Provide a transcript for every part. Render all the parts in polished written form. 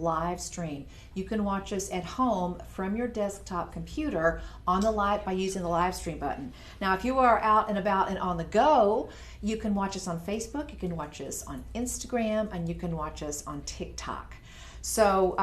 live stream. You can watch us at home from your desktop computer on the live by using the live stream button. Now, if you are out and about and on the go, you can watch us on Facebook, you can watch us on Instagram, and you can watch us on TikTok. So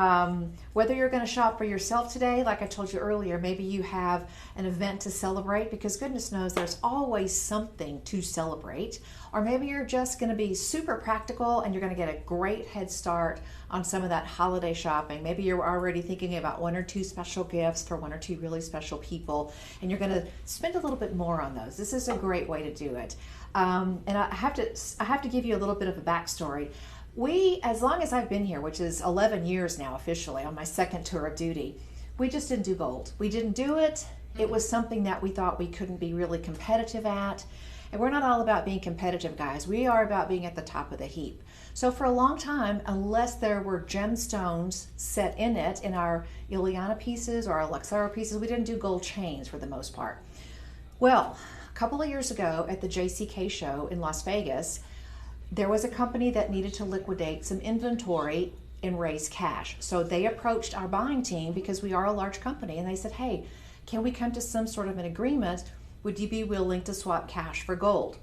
whether you're going to shop for yourself today, like I told you earlier, maybe you have an event to celebrate, because goodness knows there's always something to celebrate. Or maybe you're just going to be super practical and you're going to get a great head start on some of that holiday shopping. Maybe you're already thinking about one or two special gifts for one or two really special people, and you're going to spend a little bit more on those. This is a great way to do it. And I have to give you a little bit of a backstory. We, as long as I've been here, which is 11 years now officially, on my second tour of duty, we just didn't do gold. We didn't do it. It was something that we thought we couldn't be really competitive at. And we're not all about being competitive, guys. We are about being at the top of the heap. So for a long time, unless there were gemstones set in it, in our Ileana pieces or our Luxaro pieces, we didn't do gold chains for the most part. Well, a couple of years ago at the JCK show in Las Vegas, there was a company that needed to liquidate some inventory and raise cash. So they approached our buying team, because we are a large company, and they said, hey, can we come to some sort of an agreement? Would you be willing to swap cash for gold?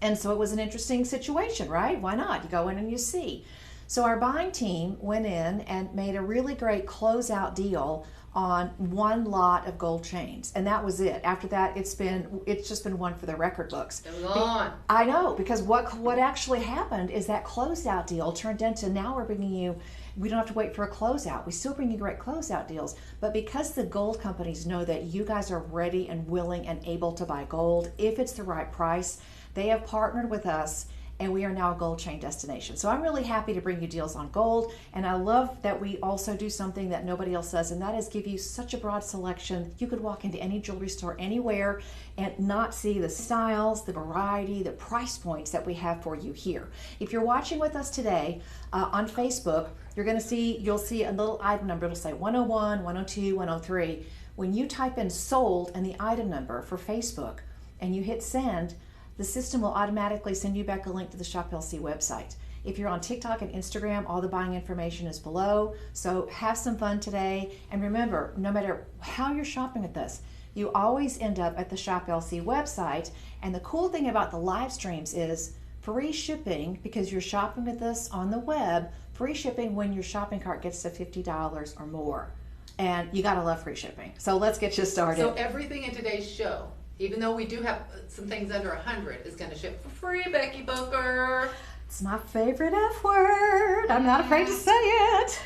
And so it was an interesting situation, right? Why not? You go in and you see. So our buying team went in and made a really great closeout deal on one lot of gold chains, and that was it. After that, it's just been one for the record books. It was on. I know, because what actually happened is that closeout deal turned into, now we're bringing you, we don't have to wait for a closeout. We still bring you great closeout deals, but because the gold companies know that you guys are ready and willing and able to buy gold if it's the right price, they have partnered with us, and we are now a gold chain destination. So I'm really happy to bring you deals on gold, and I love that we also do something that nobody else does, and that is give you such a broad selection. You could walk into any jewelry store anywhere and not see the styles, the variety, the price points that we have for you here. If you're watching with us today on Facebook, you'll see a little item number. It'll say 101, 102, 103. When you type in sold and the item number for Facebook and you hit send, the system will automatically send you back a link to the Shop LC website. If you're on TikTok and Instagram, all the buying information is below. So have some fun today. And remember, no matter how you're shopping with us, you always end up at the Shop LC website. And the cool thing about the live streams is free shipping, because you're shopping with us on the web, free shipping when your shopping cart gets to $50 or more. And you gotta love free shipping. So let's get you started. So everything in today's show, even though we do have some things under 100, is going to ship for free, Becky Booker. It's my favorite F word. I'm not afraid to say it.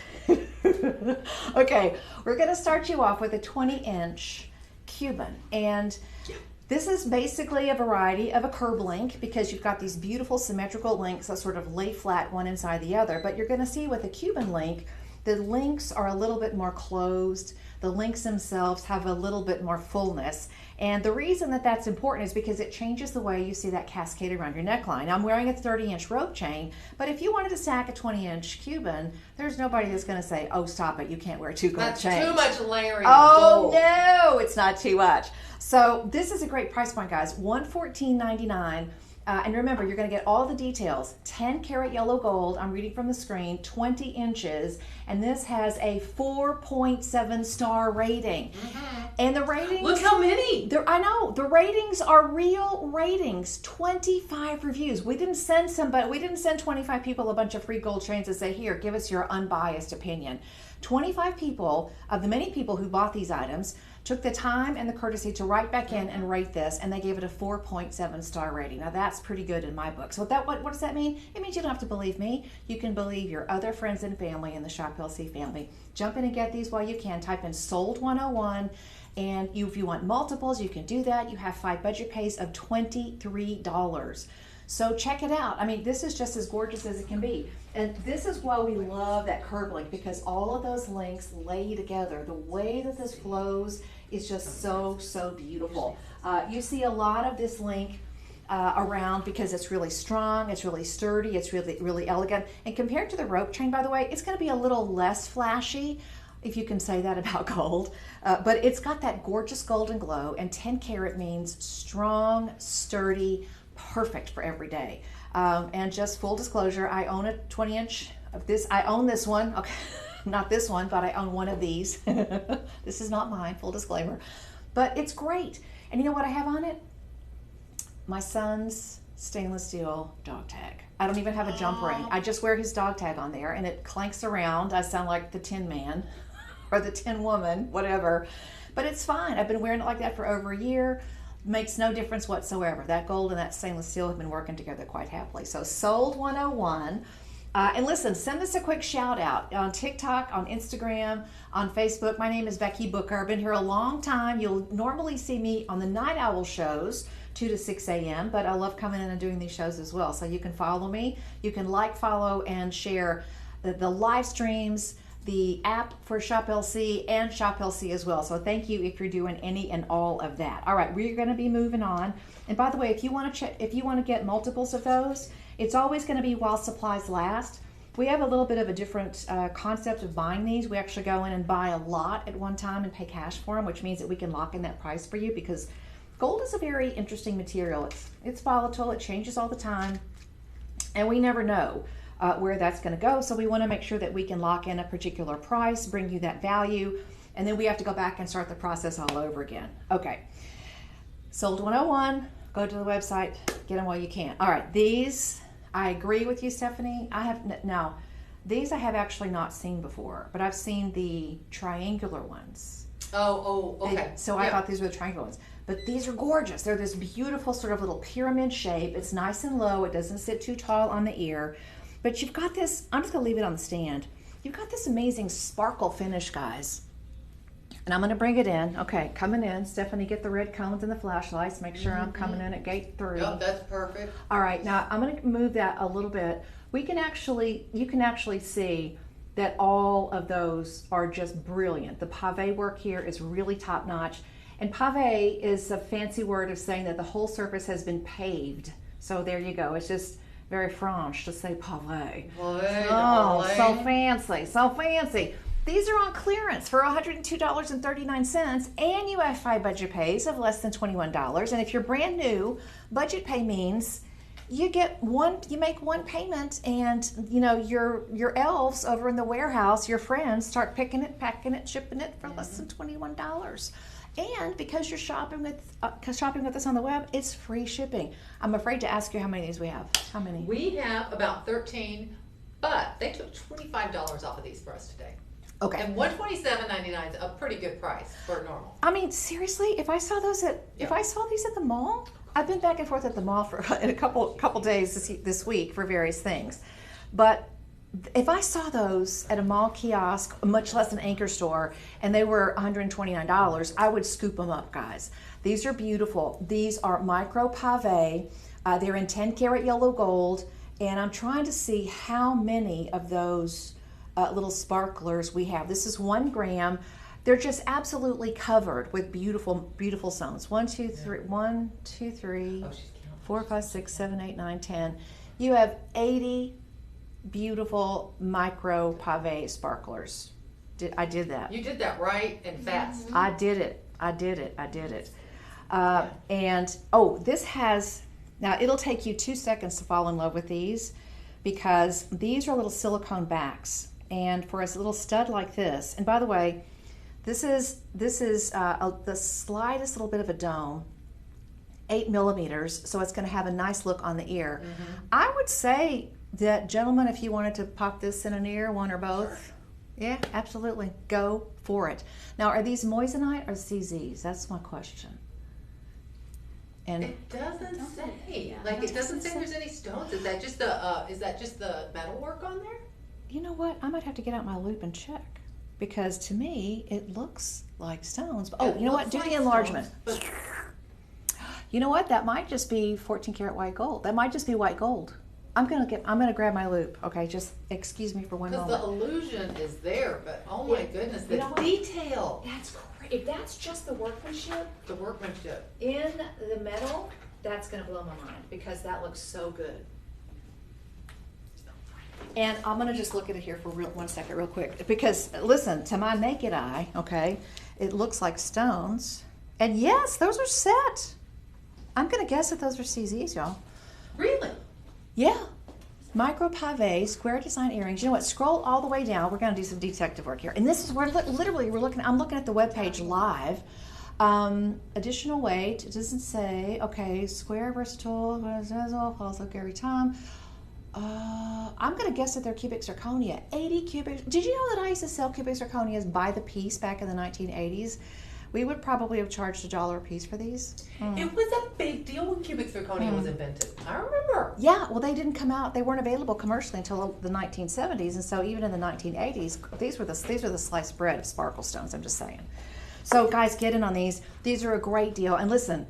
Okay, we're going to start you off with a 20-inch Cuban. And this is basically a variety of a curb link, because you've got these beautiful symmetrical links that sort of lay flat one inside the other. But you're going to see with a Cuban link, the links are a little bit more closed. The links themselves have a little bit more fullness. And the reason that that's important is because it changes the way you see that cascade around your neckline. I'm wearing a 30-inch rope chain, but if you wanted to stack a 20-inch Cuban, there's nobody that's going to say, oh, stop it, you can't wear two gold chains. That's too much layering. Oh, no, it's not too much. So this is a great price point, guys, $114.99. And remember, you're going to get all the details. 10 karat yellow gold, I'm reading from the screen, 20 inches, and this has a 4.7 star rating. And the ratings... Look how many! I know, the ratings are real ratings, 25 reviews. We didn't send 25 people a bunch of free gold chains and say, here, give us your unbiased opinion. 25 people, of the many people who bought these items, took the time and the courtesy to write back in and rate this, and they gave it a 4.7 star rating. Now that's pretty good in my book. So what does that mean? It means you don't have to believe me. You can believe your other friends and family in the Shop LC family. Jump in and get these while you can. Type in sold 101, and if you want multiples, you can do that. You have 5 budget pays of $23. So check it out. I mean, this is just as gorgeous as it can be. And this is why we love that curb link, because all of those links lay together. The way that this flows is just so, so beautiful. You see a lot of this link around because it's really strong, it's really sturdy, it's really, really elegant. And compared to the rope chain, by the way, it's going to be a little less flashy, if you can say that about gold. But it's got that gorgeous golden glow, and 10 karat means strong, sturdy, perfect for every day. And just full disclosure, I own a 20-inch I own this one. Okay, not this one, but I own one of these. This is not mine, full disclaimer. But it's great. And you know what I have on it? My son's stainless steel dog tag. I don't even have a jump ring. I just wear his dog tag on there, and it clanks around. I sound like the Tin Man or the Tin Woman, whatever. But it's fine. I've been wearing it like that for over a year. Makes no difference whatsoever. That gold and that stainless steel have been working together quite happily. So Sold 101. And listen, send us a quick shout out on TikTok, on Instagram, on Facebook. My name is Becky Booker. I've been here a long time. You'll normally see me on the Night Owl shows, 2 to 6 a.m., but I love coming in and doing these shows as well. So you can follow me. You can like, follow, and share the live streams, the app for Shop LC, and Shop LC as well. So thank you if you're doing any and all of that. All right, we're going to be moving on. And by the way, if you want to get multiples of those, it's always going to be while supplies last. We have a little bit of a different concept of buying these. We actually go in and buy a lot at one time and pay cash for them, which means that we can lock in that price for you, because gold is a very interesting material. It's volatile, it changes all the time, and we never know where that's going to go. So we want to make sure that we can lock in a particular price, bring you that value, and then we have to go back and start the process all over again. Okay, Sold 101, go to the website, get them while you can. All right, these, I agree with you, Stephanie. These I have actually not seen before, but I've seen the triangular ones. Oh, okay. I thought these were the triangular ones. But these are gorgeous. They're this beautiful sort of little pyramid shape. It's nice and low. It doesn't sit too tall on the ear. But you've got this, I'm just going to leave it on the stand. You've got this amazing sparkle finish, guys. And I'm going to bring it in. Okay, coming in. Stephanie, get the red cones and the flashlights. Make sure I'm coming in at gate 3. Yep, that's perfect. All right, now I'm going to move that a little bit. You can actually see that all of those are just brilliant. The pave work here is really top notch. And pave is a fancy word of saying that the whole surface has been paved. So there you go. It's just very French to say pave. Oh, so fancy, so fancy. These are on clearance for $102.39, and you have 5 budget pays of less than $21. And if you're brand new, budget pay means you make one payment, and your elves over in the warehouse, your friends, start picking it, packing it, shipping it for less than $21. And because you're shopping with us on the web, it's free shipping. I'm afraid to ask you how many of these we have. How many? We have about 13, but they took $25 off of these for us today. Okay. And $127.99 is a pretty good price for normal. I mean, seriously, if I saw these at the mall, I've been back and forth at the mall for in a couple days this week for various things, but if I saw those at a mall kiosk, much less an anchor store, and they were $129, I would scoop them up, guys. These are beautiful. These are micro pave. They're in 10 karat yellow gold, and I'm trying to see how many of those little sparklers we have. This is 1 gram. They're just absolutely covered with beautiful, beautiful stones. 1, 2, 3, 1, 2, 3, 4, 5, 6, 7, 8, 9, 10. You have 80 beautiful micro pave sparklers. I did that. You did that right and fast. I did it. And this has, now it'll take you 2 seconds to fall in love with these, because these are little silicone backs. And for a little stud like this, and by the way, this is the slightest little bit of a dome, 8 millimeters, so it's going to have a nice look on the ear. I would say that, gentlemen, if you wanted to pop this in an ear, one or both, sure. Yeah, absolutely, go for it. Now, are these moissanite or CZs? That's my question. And it doesn't say. Yeah, it doesn't say there's any stones. Is that just the metal work on there? You know what? I might have to get out my loop and check, because to me it looks like stones. Oh, you know what? Do the enlargement. Stones, you know what? That might just be 14 karat white gold. That might just be white gold. I'm gonna grab my loop. Okay, just excuse me for one moment. Because the illusion is there, but oh my goodness, the detail. That's great. If that's just the workmanship in the metal, that's gonna blow my mind, because that looks so good. And I'm gonna just look at it here for 1 second real quick, because listen, to my naked eye, okay, it looks like stones. And yes, those are set. I'm gonna guess that those are CZs, y'all. Really? Yeah. Micro pave square design earrings. You know what? Scroll all the way down. We're going to do some detective work here. And this is where literally I'm looking at the webpage live. Additional weight. It doesn't say. Okay, square, versatile, falls like every time. I'm going to guess that they're cubic zirconia. 80 cubic. Did you know that I used to sell cubic zirconias by the piece back in the 1980s? We would probably have charged $1 a piece for these. It was a big deal when cubic zirconia was invented. I remember. Yeah, well, they didn't come out. They weren't available commercially until the 1970s, and so even in the 1980s, these were the sliced bread of sparkle stones. I'm just saying. So, guys, get in on these. These are a great deal. And listen,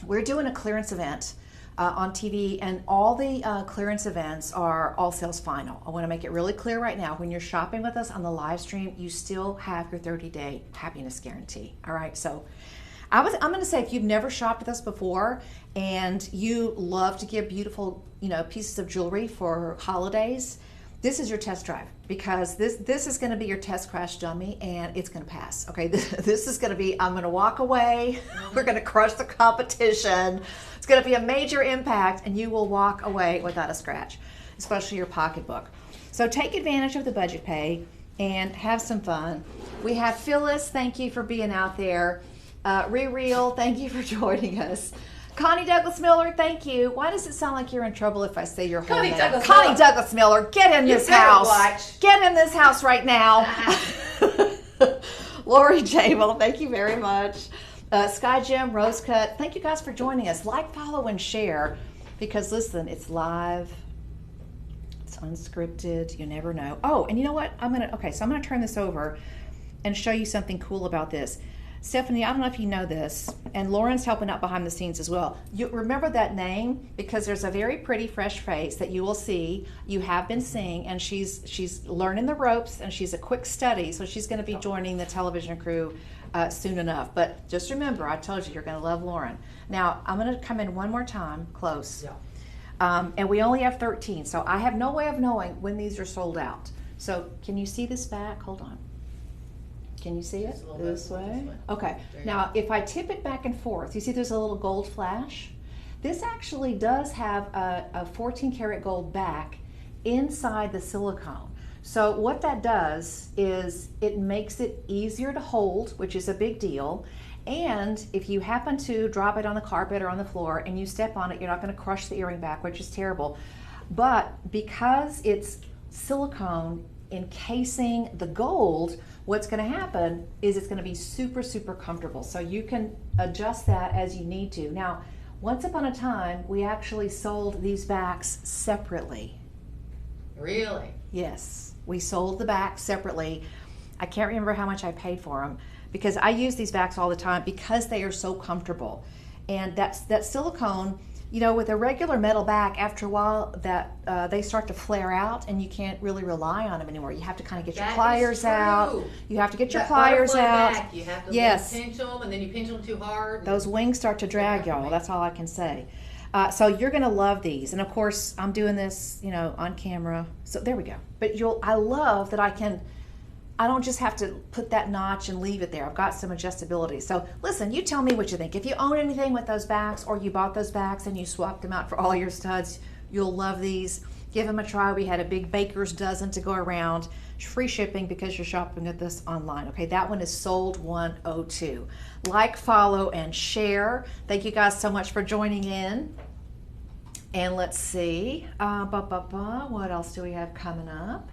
we're doing a clearance event on TV, and all the clearance events are all sales final. I want to make it really clear right now. When you're shopping with us on the live stream, you still have your 30-day happiness guarantee. All right, so I'm going to say, if you've never shopped with us before and you love to give beautiful, pieces of jewelry for holidays, this is your test drive, because this is going to be your test crash dummy, and it's going to pass. Okay, this is going to be, I'm going to walk away. We're going to crush the competition. It's going to be a major impact, and you will walk away without a scratch, especially your pocketbook. So take advantage of the budget pay and have some fun. We have Phyllis, thank you for being out there. Real, thank you for joining us. Connie Douglas Miller, thank you. Why does it sound like you're in trouble if I say your whole name? Connie Douglas Miller, get in this house. Get in this house right now. Lori Jable, thank you very much. Sky Jim, Rosecut, thank you guys for joining us. Like, follow, and share, because listen, it's live. It's unscripted. You never know. Oh, and you know what? I'm gonna turn this over and show you something cool about this. Stephanie, I don't know if you know this, and Lauren's helping out behind the scenes as well. You remember that name, because there's a very pretty, fresh face that you will see. You have been seeing, and she's learning the ropes, and she's a quick study, so she's going to be joining the television crew soon enough. But just remember, I told you, you're going to love Lauren. Now, I'm going to come in one more time, close. Yeah. And we only have 13, so I have no way of knowing when these are sold out. So can you see this back? Hold on. Can you see it? This way? Okay. Now, if I tip it back and forth, you see there's a little gold flash? This actually does have a 14 karat gold back inside the silicone. So what that does is it makes it easier to hold, which is a big deal. And if you happen to drop it on the carpet or on the floor and you step on it, you're not going to crush the earring back, which is terrible. But because it's silicone encasing the gold, what's going to happen is it's going to be super, super comfortable. So you can adjust that as you need to. Now, once upon a time, we actually sold these backs separately. Really? Yes, we sold the backs separately. I can't remember how much I paid for them, because I use these backs all the time because they are so comfortable. And that silicone, with a regular metal back, after a while, that they start to flare out, and you can't really rely on them anymore. You have to kind of get your pliers out. You have to get your pliers out. Back, you have to pinch them, and then you pinch them too hard. Those wings start to drag, y'all. That's all I can say. So you're going to love these. And of course, I'm doing this, on camera. So there we go. But I love that I don't just have to put that notch and leave it there. I've got some adjustability. So listen, you tell me what you think. If you own anything with those backs, or you bought those backs and you swapped them out for all your studs, you'll love these. Give them a try. We had a big baker's dozen to go around. Free shipping because you're shopping with us online. Okay, that one is sold 102. Like, follow, and share. Thank you guys so much for joining in. And let's see. What else do we have coming up?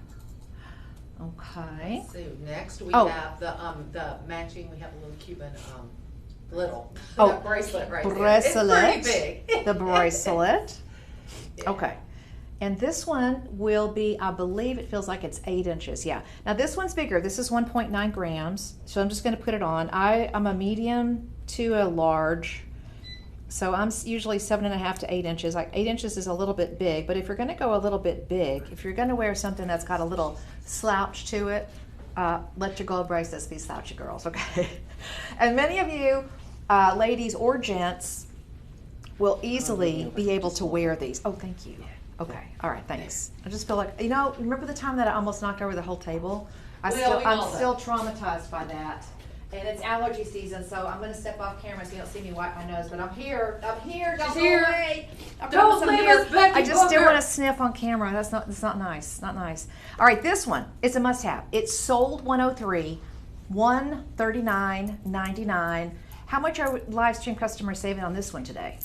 Okay. So next we have the matching. We have a little Cuban that bracelet right there. It's pretty big. The bracelet. Yeah. Okay. And this one will be, I believe it feels like it's 8 inches. Yeah. Now this one's bigger. This is 1.9 grams. So I'm just going to put it on. I'm a medium to a large. So I'm usually 7.5 to 8 inches. Like 8 inches is a little bit big, but if you're going to go a little bit big, if you're going to wear something that's got a little slouch to it, let your gold bracelets be slouchy girls, okay? And many of you, ladies or gents, will easily be able to wear these. Oh, thank you. Okay, all right, thanks. I just feel like, remember the time that I almost knocked over the whole table? I'm still traumatized by that. And it's allergy season, so I'm going to step off camera so you don't see me wipe my nose. But I'm here. Don't She's go here. away. Don't leave us, Becky. I just didn't want to sniff on camera. That's not nice. Not nice. All right, this one is a must-have. It's sold 103, $139.99. How much are live stream customers saving on this one today?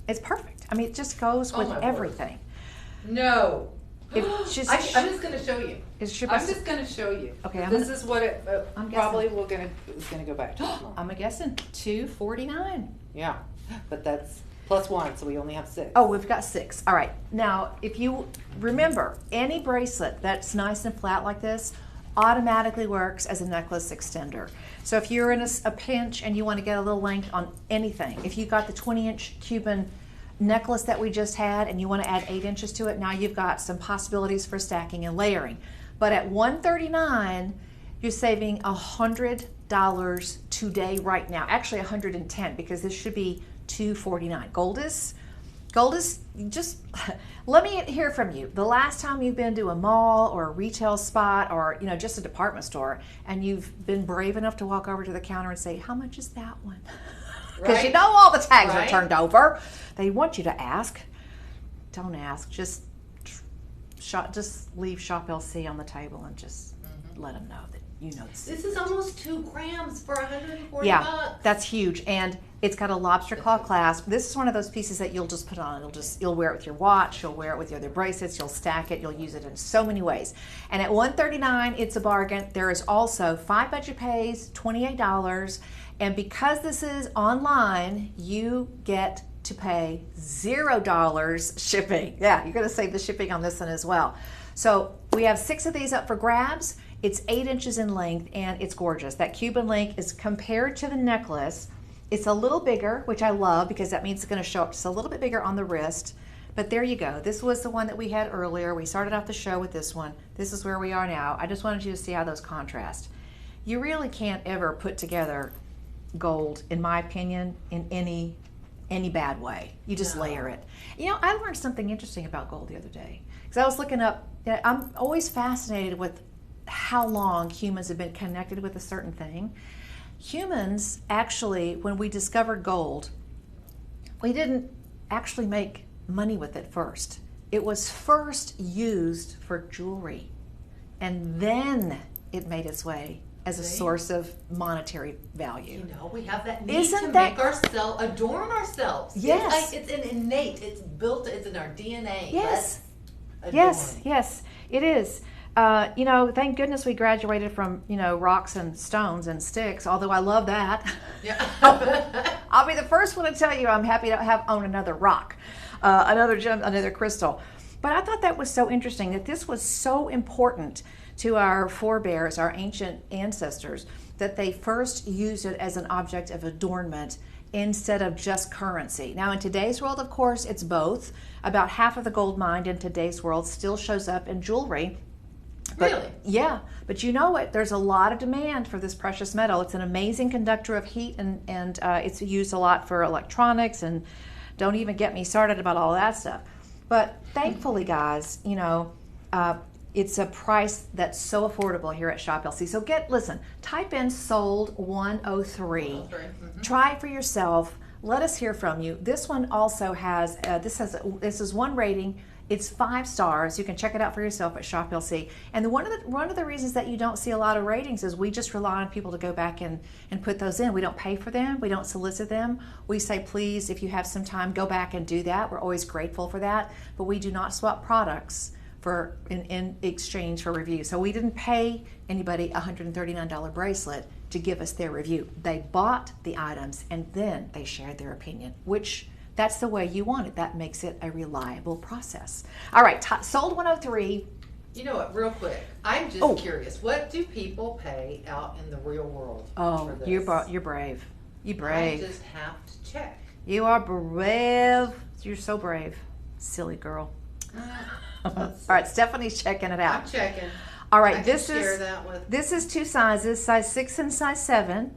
It's perfect. I mean, it just goes with everything. No. I'm just going to show you. I'm just going to show you. Okay. This is what it probably is going to go back to. I'm guessing $249. Yeah, but that's plus 1, so we only have 6. Oh, we've got 6. All right. Now, if you remember, any bracelet that's nice and flat like this automatically works as a necklace extender. So if you're in a pinch and you want to get a little length on anything, if you got the 20-inch Cuban necklace that we just had and you want to add 8 inches to it, now you've got some possibilities for stacking and layering. But at $139, you're saving $100 today right now. Actually $110, because this should be $249. Gold is just, let me hear from you. The last time you've been to a mall or a retail spot or just a department store and you've been brave enough to walk over to the counter and say, how much is that one? Because you know all the tags are turned over. They want you to ask. Don't ask. Just leave Shop LC on the table and just let them know that you know this is almost 2 grams for $140. Yeah, that's huge. And it's got a lobster claw clasp. This is one of those pieces that you'll just put on. You'll wear it with your watch. You'll wear it with your other bracelets. You'll stack it. You'll use it in so many ways. And at $139, it's a bargain. There is also 5 budget pays, $28. And because this is online, you get to pay $0 shipping. Yeah, you're going to save the shipping on this one as well. So we have 6 of these up for grabs. It's 8 inches in length and it's gorgeous. That Cuban link is compared to the necklace. It's a little bigger, which I love because that means it's going to show up just a little bit bigger on the wrist. But there you go. This was the one that we had earlier. We started off the show with this one. This is where we are now. I just wanted you to see how those contrast. You really can't ever put together gold, in my opinion, in any bad way. You just layer it. I learned something interesting about gold the other day because I was looking up. I'm always fascinated with how long humans have been connected with a certain thing. Humans actually, when we discovered gold, we didn't actually make money with it first. It was first used for jewelry, and then it made its way as a source of monetary value. We have that need to make ourselves, adorn ourselves. Yes. It's an innate, it's built, it's in our DNA. Yes. Yes, it is. Thank goodness we graduated from, rocks and stones and sticks, although I love that. Yeah. I'll be the first one to tell you I'm happy to own another rock, another gem, another crystal. But I thought that was so interesting that this was so important to our forebears, our ancient ancestors, that they first used it as an object of adornment instead of just currency. Now in today's world, of course, it's both. About half of the gold mined in today's world still shows up in jewelry. Really? Yeah, but you know what? There's a lot of demand for this precious metal. It's an amazing conductor of heat, and it's used a lot for electronics, and don't even get me started about all that stuff. But thankfully, guys, it's a price that's so affordable here at Shop LC. So listen, type in sold 103. Try it for yourself. Let us hear from you. This one also has, this is one rating. It's 5 stars. You can check it out for yourself at Shop LC. And one of the reasons that you don't see a lot of ratings is we just rely on people to go back and put those in. We don't pay for them. We don't solicit them. We say, please, if you have some time, go back and do that. We're always grateful for that. But we do not swap products in exchange for review. So we didn't pay anybody a $139 bracelet to give us their review. They bought the items and then they shared their opinion, which that's the way you want it. That makes it a reliable process. All right, sold 103. You know what, real quick, I'm just curious. What do people pay out in the real world for this? You're brave. You're brave. I just have to check. You are brave. You're so brave. Silly girl. All right, Stephanie's checking it out. I'm checking. All right, this is 2 sizes, size 6 and size 7.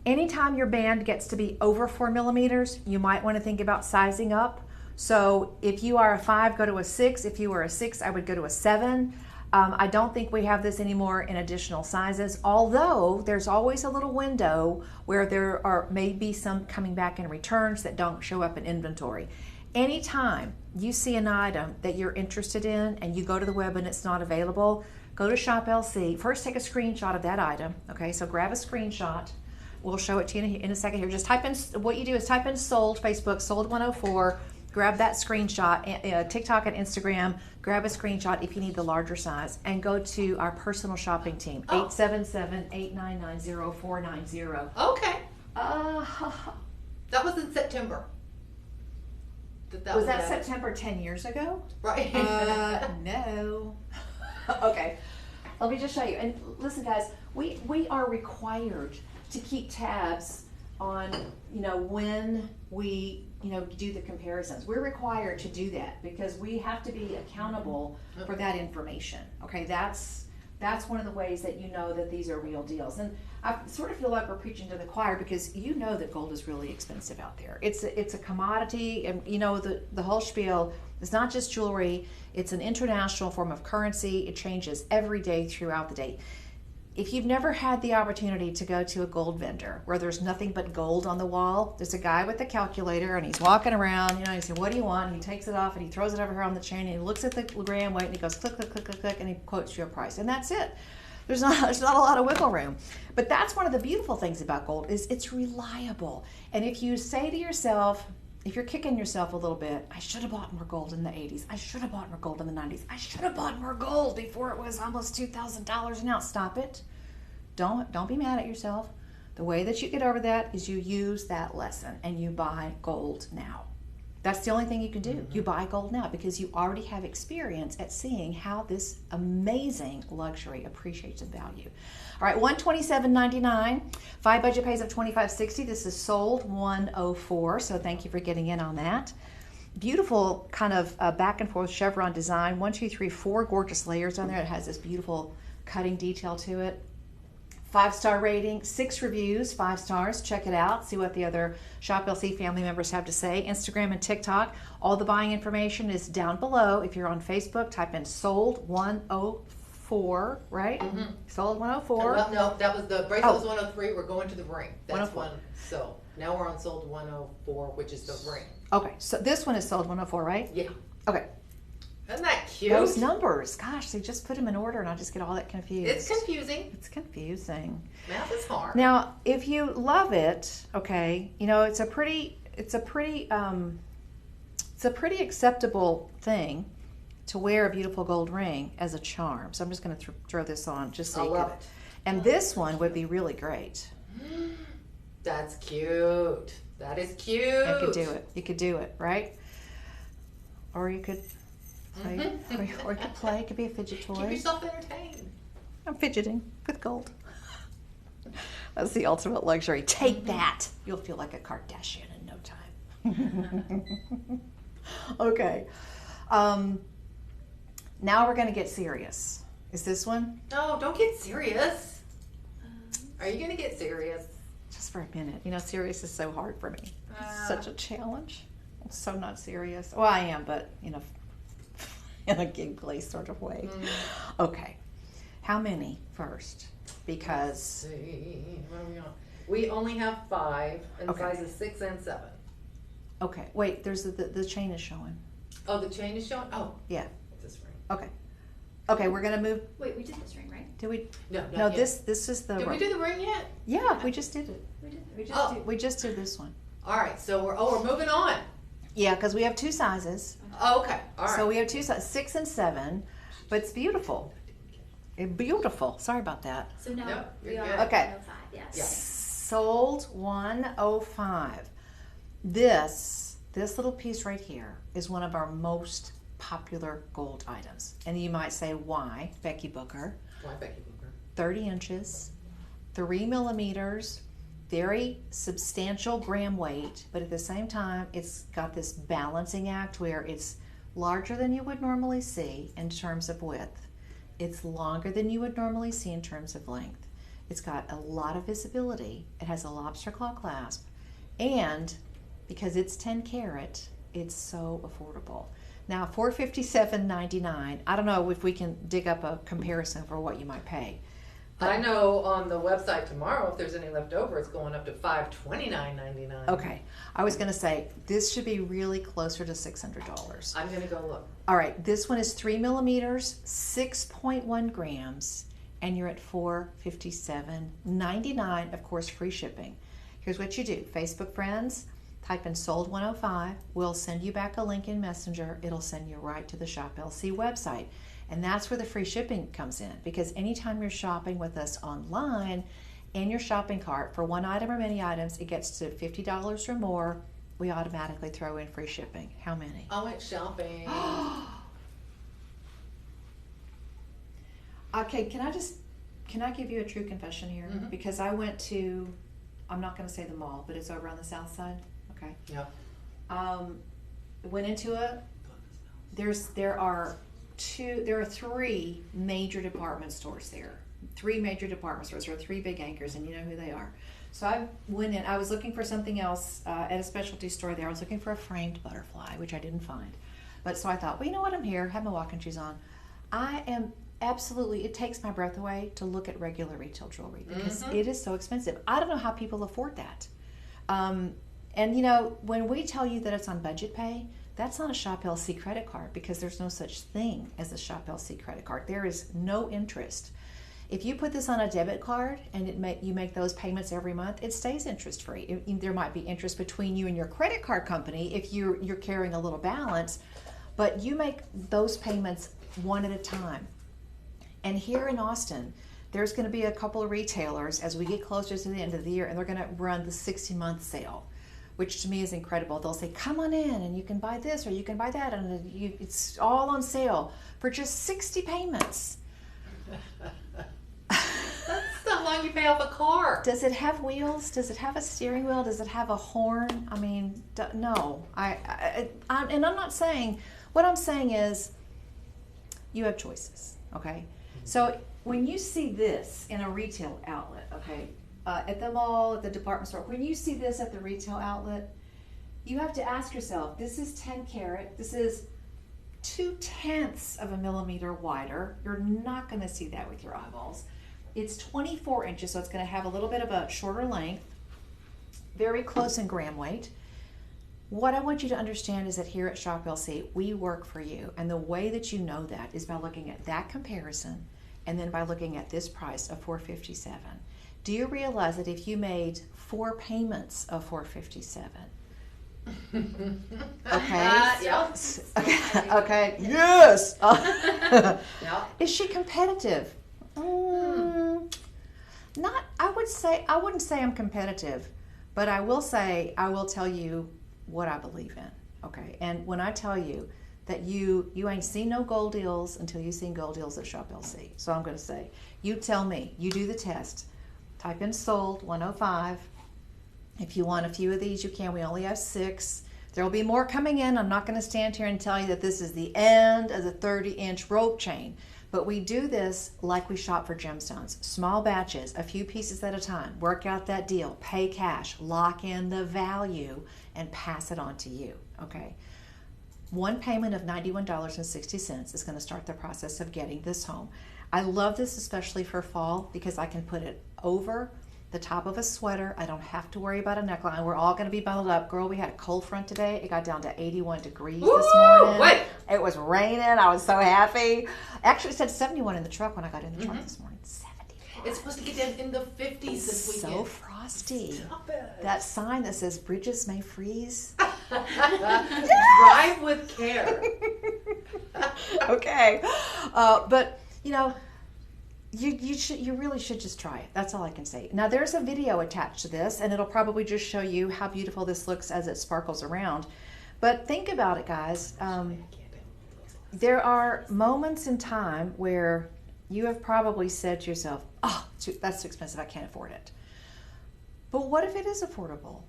Anytime your band gets to be over 4 millimeters, you might want to think about sizing up. So if you are a 5, go to a 6. If you are a 6, I would go to a 7. I don't think we have this anymore in additional sizes, although there's always a little window where there are maybe some coming back in returns that don't show up in inventory. Anytime you see an item that you're interested in and you go to the web and it's not available, go to Shop LC. First, take a screenshot of that item. Okay, so grab a screenshot. We'll show it to you in a second here. Just type in, what you do is type in sold, Facebook, sold 104. Grab that screenshot, TikTok and Instagram, grab a screenshot if you need the larger size, and go to our personal shopping team, 877-899-0490. Okay. That was in September. Was that September 10 years ago? Right. No. Okay. Let me just show you. And listen, guys, we are required to keep tabs on, when we, do the comparisons. We're required to do that because we have to be accountable for that information. Okay, that's one of the ways that you know that these are real deals. And I sort of feel like we're preaching to the choir because you know that gold is really expensive out there. It's a commodity, and the whole spiel. It's not just jewelry. It's an international form of currency. It changes every day throughout the day. If you've never had the opportunity to go to a gold vendor where there's nothing but gold on the wall, there's a guy with a calculator and he's walking around, he says, "What do you want?" And he takes it off and he throws it over here on the chain and he looks at the gram weight and he goes click, click, click, click, click, and he quotes you a price. And that's it. There's not a lot of wiggle room. But that's one of the beautiful things about gold is it's reliable. And if you say to yourself, if you're kicking yourself a little bit, I should have bought more gold in the 80s. I should have bought more gold in the 90s. I should have bought more gold before it was almost $2,000 an ounce. Stop it. Don't be mad at yourself. The way that you get over that is you use that lesson and you buy gold now. That's the only thing you can do. Mm-hmm. You buy gold now because you already have experience at seeing how this amazing luxury appreciates in value. All right, $127.99. 5 budget pays of $25.60. This is sold 104. So thank you for getting in on that. Beautiful kind of back and forth chevron design. 1, 2, 3, 4 gorgeous layers on there. It has this beautiful cutting detail to it. 5-star rating, 6 reviews, 5 stars. Check it out. See what the other Shop LC family members have to say. Instagram and TikTok. All the buying information is down below. If you're on Facebook, type in sold 104, right? Mm-hmm. Sold 104. Well, no, that was the bracelet was 103. We're going to the ring. That's one. So now we're on sold 104, which is the ring. Okay, so this one is sold 104, right? Yeah. Okay. Isn't that cute? Those numbers, gosh, they just put them in order and I just get all that confused. It's confusing. It's confusing. Math is hard. Now, if you love it, okay, it's a pretty acceptable thing to wear a beautiful gold ring as a charm. So I'm just going to throw this on just so you love could. It. And this one would be really great. That's cute. That is cute. You could do it. You could do it, right? Or you could play, or you could play. It could be a fidget toy. Keep yourself entertained. I'm fidgeting with gold. That's the ultimate luxury. Take that. You'll feel like a Kardashian in no time. Okay. Now we're going to get serious. Is this one? No, don't get serious. Are you going to get serious? Just for a minute. Serious is so hard for me. It's such a challenge. I'm so not serious. Well, I am, but, in a giggly sort of way. Okay. How many first? Because... Let's see. What are we on? We only have 5 in sizes 6 and 7. Okay. Wait, there's the chain is showing. Oh, the chain is showing? Oh. Yeah. This ring. Okay. Okay, we're going to move... Wait, we did this ring, right? Did we? No, this is the... Did we do the ring yet? Yeah, we just did it. We just did this one. All right, so we're moving on. Yeah, because we have 2 sizes. Oh, okay. All right. So we have 2 sizes, 6 and 7, but it's beautiful. Beautiful. Sorry about that. So now we are okay. 105, yes. Yeah. Sold 105. This little piece right here is one of our most popular gold items. And you might say, why, Becky Booker? Why, Becky Booker? 30 inches, 3 millimeters, very substantial gram weight, but at the same time, it's got this balancing act where it's larger than you would normally see in terms of width. It's longer than you would normally see in terms of length. It's got a lot of visibility. It has a lobster claw clasp. And because it's 10 karat, it's so affordable. Now $457.99. I don't know if we can dig up a comparison for what you might pay. I know on the website tomorrow, if there's any left over, it's going up to $529.99. Okay. I was going to say, this should be really closer to $600. I'm going to go look. All right. This one is 3 millimeters, 6.1 grams, and you're at $457.99. Of course, free shipping. Here's what you do. Facebook friends, type in sold 105. We'll send you back a link in Messenger. It'll send you right to the Shop LC website. And that's where the free shipping comes in, because anytime you're shopping with us online, in your shopping cart for one item or many items, it gets to $50 or more, we automatically throw in free shipping. How many? I went shopping. Okay, can I give you a true confession here? Mm-hmm. Because I went to, I'm not going to say the mall, but it's over on the south side. Okay. Yep. Went into there are 3 major department stores there. 3 major department stores. There are 3 big anchors, and you know who they are. So I went in. I was looking for something else at a specialty store there. I was looking for a framed butterfly, which I didn't find. But so I thought, well, you know what? I'm here. Have my walking shoes on. I am absolutely, it takes my breath away to look at regular retail jewelry because it is so expensive. I don't know how people afford that. And you know, when we tell you that it's on budget pay, that's not a Shop LC credit card, because there's no such thing as a Shop LC credit card. There is no interest. If you put this on a debit card and you make those payments every month, it stays interest free. There might be interest between you and your credit card company if you're carrying a little balance, but you make those payments one at a time. And here in Austin, there's going to be a couple of retailers as we get closer to the end of the year, and they're going to run the 60-month sale, which to me is incredible. They'll say, come on in and you can buy this or you can buy that, and it's all on sale for just 60 payments. That's not long you pay off a car. Does it have wheels? Does it have a steering wheel? Does it have a horn? I mean, no. And I'm not saying, what I'm saying is you have choices, okay? So when you see this in a retail outlet, okay, at the mall, at the department store, when you see this at the retail outlet, you have to ask yourself, this is 10 karat, this is 0.2 of a millimeter wider. You're not going to see that with your eyeballs. It's 24 inches, so it's going to have a little bit of a shorter length, very close in gram weight. What I want you to understand is that here at Shop LC, we work for you, and the way that you know that is by looking at that comparison and then by looking at this price of $457. Do you realize that if you made 4 payments of $457, okay? Yeah. Okay. Yes. Yeah. Is she competitive? Not. I wouldn't say I'm competitive, but I will tell you what I believe in. Okay. And when I tell you that you ain't seen no gold deals until you've seen gold deals at Shop LC. So I'm going to say, you tell me. You do the test. Type in sold 105. If you want a few of these, you can. We only have 6. There will be more coming in. I'm not going to stand here and tell you that this is the end of the 30-inch rope chain. But we do this like we shop for gemstones. Small batches, a few pieces at a time. Work out that deal. Pay cash. Lock in the value and pass it on to you. Okay? One payment of $91.60 is going to start the process of getting this home. I love this especially for fall because I can put it over the top of a sweater. I don't have to worry about a neckline. We're all going to be bundled up. Girl, we had a cold front today. It got down to 81 degrees this morning. Wait. It was raining. I was so happy. Actually, it said 71 in the truck when I got in the truck this morning. 71. It's supposed to get down in the 50s this weekend. So frosty. Stop it. That sign that says bridges may freeze. Drive with care. Okay. But, you know, you really should just try it. That's all I can say. Now there's a video attached to this, and it'll probably just show you how beautiful this looks as it sparkles around. But think about it, guys. There are moments in time where you have probably said to yourself, "Oh, that's too expensive. I can't afford it." But what if it is affordable?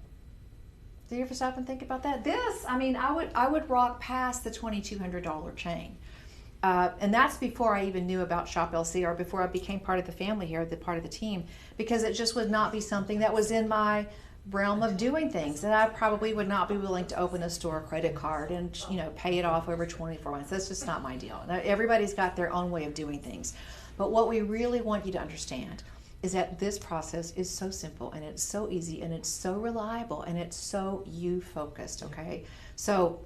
Do you ever stop and think about that? I would rock past the $2,200 chain. And that's before I even knew about Shop LC or before I became part of the family here, part of the team, because it just would not be something that was in my realm of doing things, and I probably would not be willing to open a store credit card and pay it off over 24 months. That's just not my deal. Now, everybody's got their own way of doing things, but what we really want you to understand is that this process is so simple, and it's so easy, and it's so reliable, and it's so you focused. Okay, so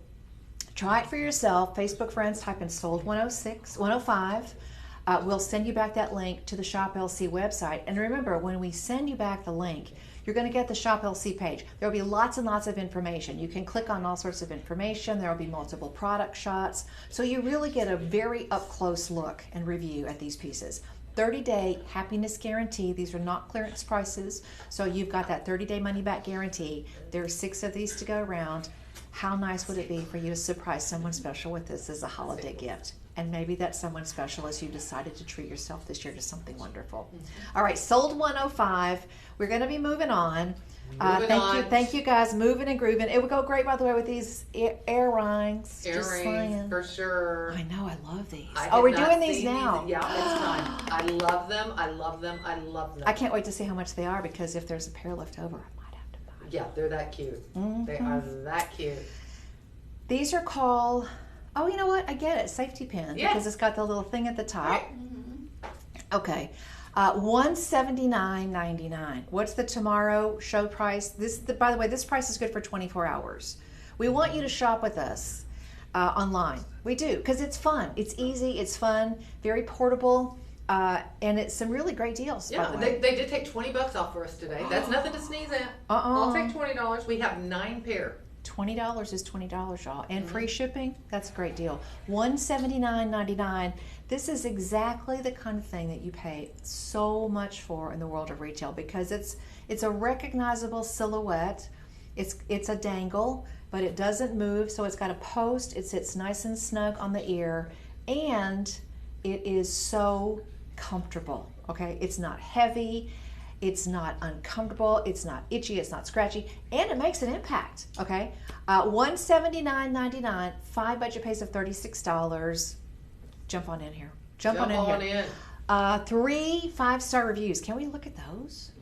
try it for yourself. Facebook friends, type in sold 105. We'll send you back that link to the Shop LC website, and remember, when we send you back the link, you're going to get the Shop LC page. There will be lots and lots of information. You can click on all sorts of information. There will be multiple product shots. So you really get a very up-close look and review at these pieces. 30-day happiness guarantee. These are not clearance prices. So you've got that 30-day money-back guarantee. There are 6 of these to go around. How nice would it be for you to surprise someone special with this as a holiday gift? And maybe that someone special as you decided to treat yourself this year to something wonderful. All right, sold 105. We're going to be moving on. Thank you guys, moving and grooving. It would go great, by the way, with these earrings. Earrings, for sure. I know, I love these. We're doing these now. Yeah, it's time. I love them. I love them. I love them. I can't wait to see how much they are, because if there's a pair left over, I might have to buy them. Yeah, they're that cute. Mm-hmm. They are that cute. These are called, oh, you know what? I get it. Safety pin. Yes. Because it's got the little thing at the top. Right. Okay. $179.99. What's the tomorrow show price? By the way, this price is good for 24 hours. We want you to shop with us online. We do, because it's fun. It's easy. It's fun. Very portable. And it's some really great deals. Yeah, by the way. They did take $20 off for us today. That's nothing to sneeze at. I'll take $20. We have 9 pair. $20 is $20, y'all, and free shipping. That's a great deal. $179.99. This is exactly the kind of thing that you pay so much for in the world of retail, because it's a recognizable silhouette. It's a dangle, but it doesn't move, so it's got a post. It sits nice and snug on the ear, and it is so comfortable. Okay, it's not heavy. It's not uncomfortable, it's not itchy, it's not scratchy, and it makes an impact, okay? $179.99, 5 budget pays of $36. Jump on in here. Jump on in. 3 5-star reviews. Can we look at those?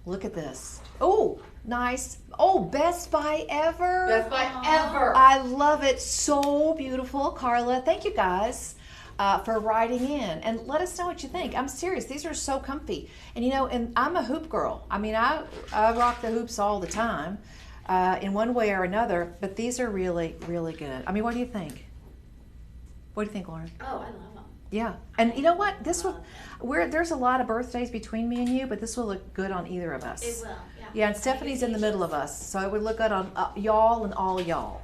Look at this. Oh, nice. Oh, best buy ever. Best buy ever. I love it. So beautiful, Carla. Thank you guys. For writing in, and let us know what you think. I'm serious, these are so comfy. And and I'm a hoop girl. I mean, I rock the hoops all the time in one way or another, but these are really, really good. I mean, what do you think? What do you think, Lauren? Oh, I love them. Yeah, and you know what? This will, there's a lot of birthdays between me and you, but this will look good on either of us. It will, yeah. Yeah, and Stephanie's in the middle of us, so it would look good on y'all and all y'all.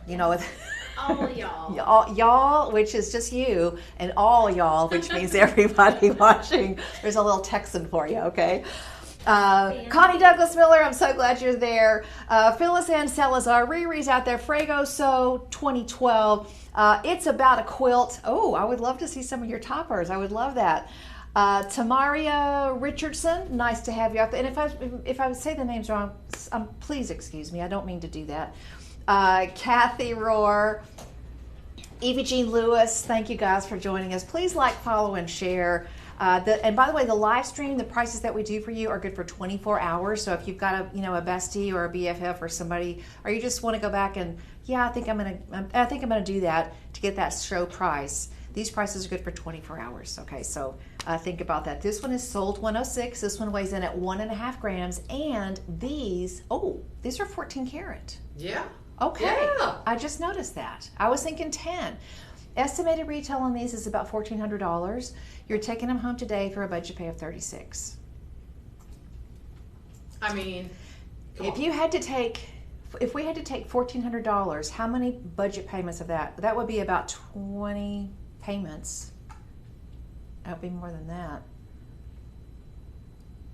All y'all. Y'all, which is just you, and all y'all, which means everybody watching. There's a little Texan for you, okay? Connie Douglas Miller, I'm so glad you're there. Phyllis Ann Salazar, Riri's out there. Fragoso 2012. It's about a quilt. Oh, I would love to see some of your toppers. I would love that. Tamaria Richardson, nice to have you out there. And if I say the names wrong, please excuse me. I don't mean to do that. Kathy Rohr, Evie Jean Lewis, thank you guys for joining us. Please like, follow, and share. And by the way, the live stream, the prices that we do for you are good for 24 hours. So if you've got a bestie or a BFF or somebody, or you just want to go back and I think I'm gonna do that to get that show price. These prices are good for 24 hours. Okay, so think about that. This one is sold 106. This one weighs in at 1.5 grams, and these are 14 karat. Yeah. Okay. Yeah. I just noticed that. I was thinking 10. Estimated retail on these is about $1,400. You're taking them home today for a budget pay of $36. I mean, if we had to take $1,400, how many budget payments of that? That would be about 20 payments. That would be more than that.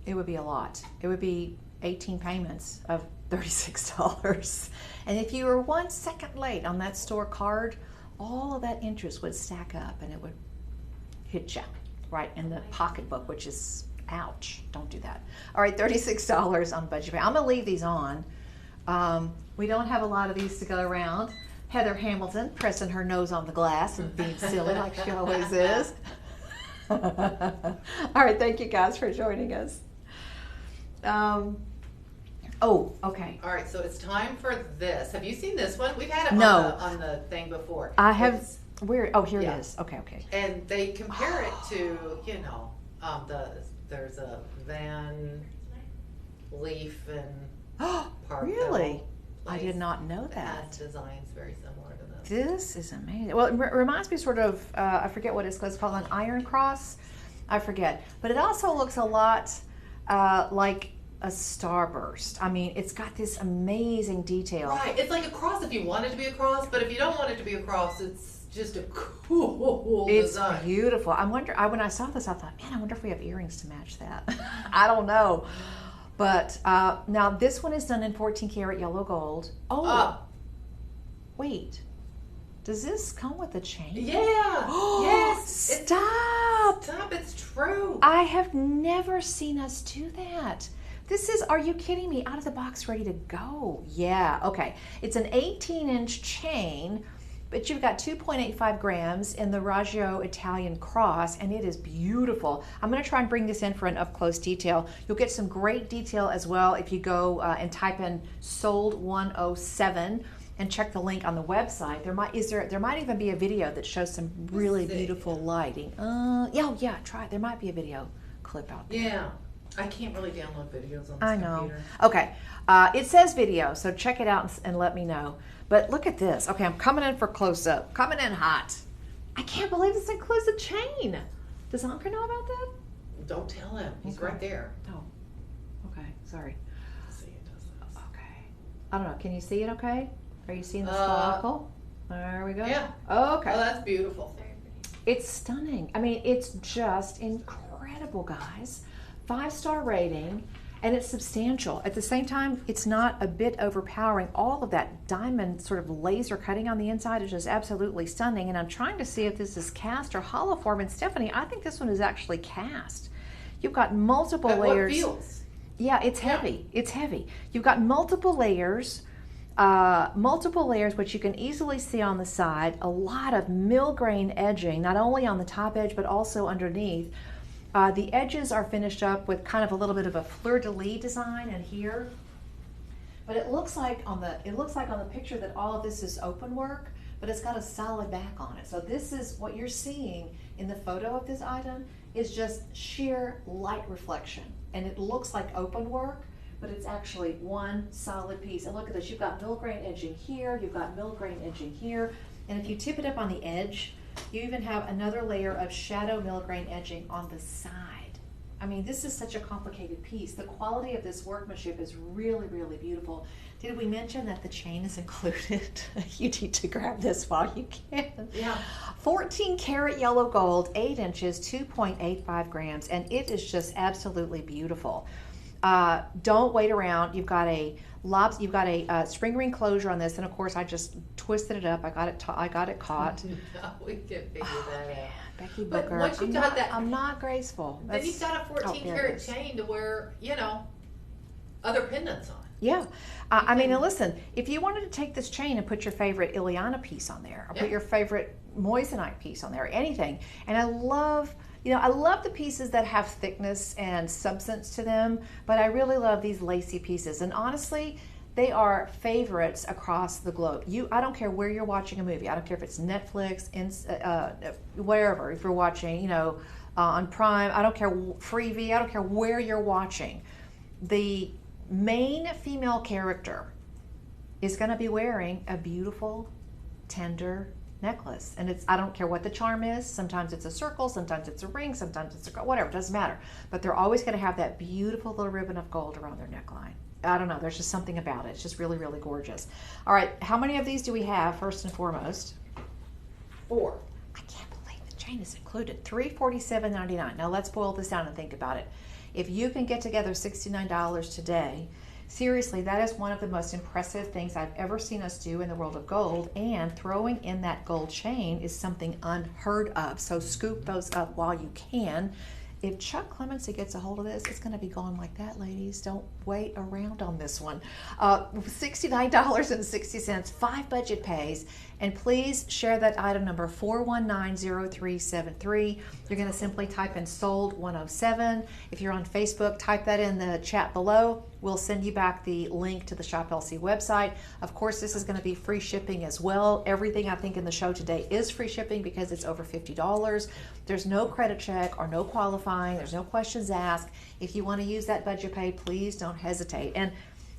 It would be a lot. It would be 18 payments of $36. And if you were 1 second late on that store card, all of that interest would stack up and it would hit you right in the pocketbook, which is, ouch, don't do that. All right, $36 on budget pay. I'm gonna leave these on. We don't have a lot of these to go around. Heather Hamilton pressing her nose on the glass and being silly like she always is. All right, thank you guys for joining us. Oh, okay. All right, so it's time for this. Have you seen this one? We've had it No. on the thing before. I have. Where? Oh, here yeah. it is. Okay, okay. And they compare it to, you know, there's a Van Leaf and Park. Really? I did not know It that. has designs very similar to this. This is amazing. Well, it reminds me sort of, I forget what it's called. It's called an iron cross. I forget. But it also looks a lot like a starburst. I mean, it's got this amazing detail. Right. It's like a cross if you want it to be a cross, but if you don't want it to be a cross, it's just a cool design. It's beautiful. I wonder, when I saw this, I thought, man, I wonder if we have earrings to match that. I don't know. But now this one is done in 14 karat yellow gold. Oh, wait. Does this come with a chain? Yeah. Yes. Stop. Stop. It's true. I have never seen us do that. This is, are you kidding me? Out of the box, ready to go. Yeah, okay. It's an 18-inch chain, but you've got 2.85 grams in the Raggio Italian cross, and it is beautiful. I'm going to try and bring this in for an up-close detail. You'll get some great detail as well if you go and type in sold 107 and check the link on the website. There might even be a video that shows some really beautiful lighting. Yeah, try it. There might be a video clip out there. Yeah. I can't really download videos on this I know. computer. Okay. It says video, so check it out and let me know. But look at this. Okay, I'm coming in for close-up. Coming in hot. I can't believe this includes a chain. Does Anker know about that? Don't tell him. He's right there. Oh. Okay, sorry. See, it does this. Okay. I don't know. Can you see it okay? Are you seeing the sparkle? There we go. Yeah. Okay. Oh, that's beautiful. Very pretty. It's stunning. I mean, it's just incredible, guys. 5-star rating, and it's substantial. At the same time, it's not a bit overpowering. All of that diamond sort of laser cutting on the inside is just absolutely stunning. And I'm trying to see if this is cast or hollow form. And Stephanie, I think this one is actually cast. You've got multiple layers. What feels? Yeah, it's heavy. It's heavy. You've got multiple layers. Which you can easily see on the side. A lot of mill grain edging, not only on the top edge but also underneath. The edges are finished up with kind of a little bit of a fleur-de-lis design in here, but it looks like on the picture that all of this is open work, but it's got a solid back on it. So this is what you're seeing in the photo of this item is just sheer light reflection, and it looks like open work, but it's actually one solid piece. And look at this, you've got mill grain edging here, you've got mill grain edging here, and if you tip it up on the edge, you even have another layer of shadow mill grain edging on the side. I mean, this is such a complicated piece. The quality of this workmanship is really, really beautiful. Did we mention that the chain is included? You need to grab this while you can. Yeah. 14 karat yellow gold, 8 inches, 2.85 grams, and it is just absolutely beautiful. Don't wait around. You've got a spring ring closure on this, and of course I just twisted it up. I got it caught. No, we can figure that out. Becky But Booker, once you've got that, I'm not graceful. then you've got a 14 there it karat is. chain to wear, other pendants on. Yeah, I mean, and listen, if you wanted to take this chain and put your favorite Ileana piece on there, or put your favorite moissanite piece on there, or anything, and I love the pieces that have thickness and substance to them, but I really love these lacy pieces, and honestly, they are favorites across the globe. I don't care where you're watching a movie. I don't care if it's Netflix, wherever. If you're watching, on Prime, I don't care, Freevee, I don't care where you're watching. The main female character is going to be wearing a beautiful, tender necklace, and I don't care what the charm is. Sometimes it's a circle, sometimes it's a ring, sometimes it's whatever. It doesn't matter. But they're always going to have that beautiful little ribbon of gold around their neckline. I don't know. There's just something about it. It's just really, really gorgeous. All right, how many of these do we have? First and foremost, 4. I can't believe the chain is included. $347.99. Now let's boil this down and think about it. If you can get together $69 today, seriously, that is one of the most impressive things I've ever seen us do in the world of gold, and throwing in that gold chain is something unheard of. So scoop those up while you can. if Chuck Clemency gets a hold of this, it's going to be gone like that, ladies. Don't wait around on this one. $69.60, 5 budget pays. And please share that item number 4190373. You're going to simply type in sold 107. If you're on Facebook, type that in the chat below. We'll send you back the link to the Shop LC website. Of course, this is going to be free shipping as well. Everything I think in the show today is free shipping because it's over $50. There's no credit check or no qualifying. There's no questions asked. If you want to use that budget pay, please don't hesitate. And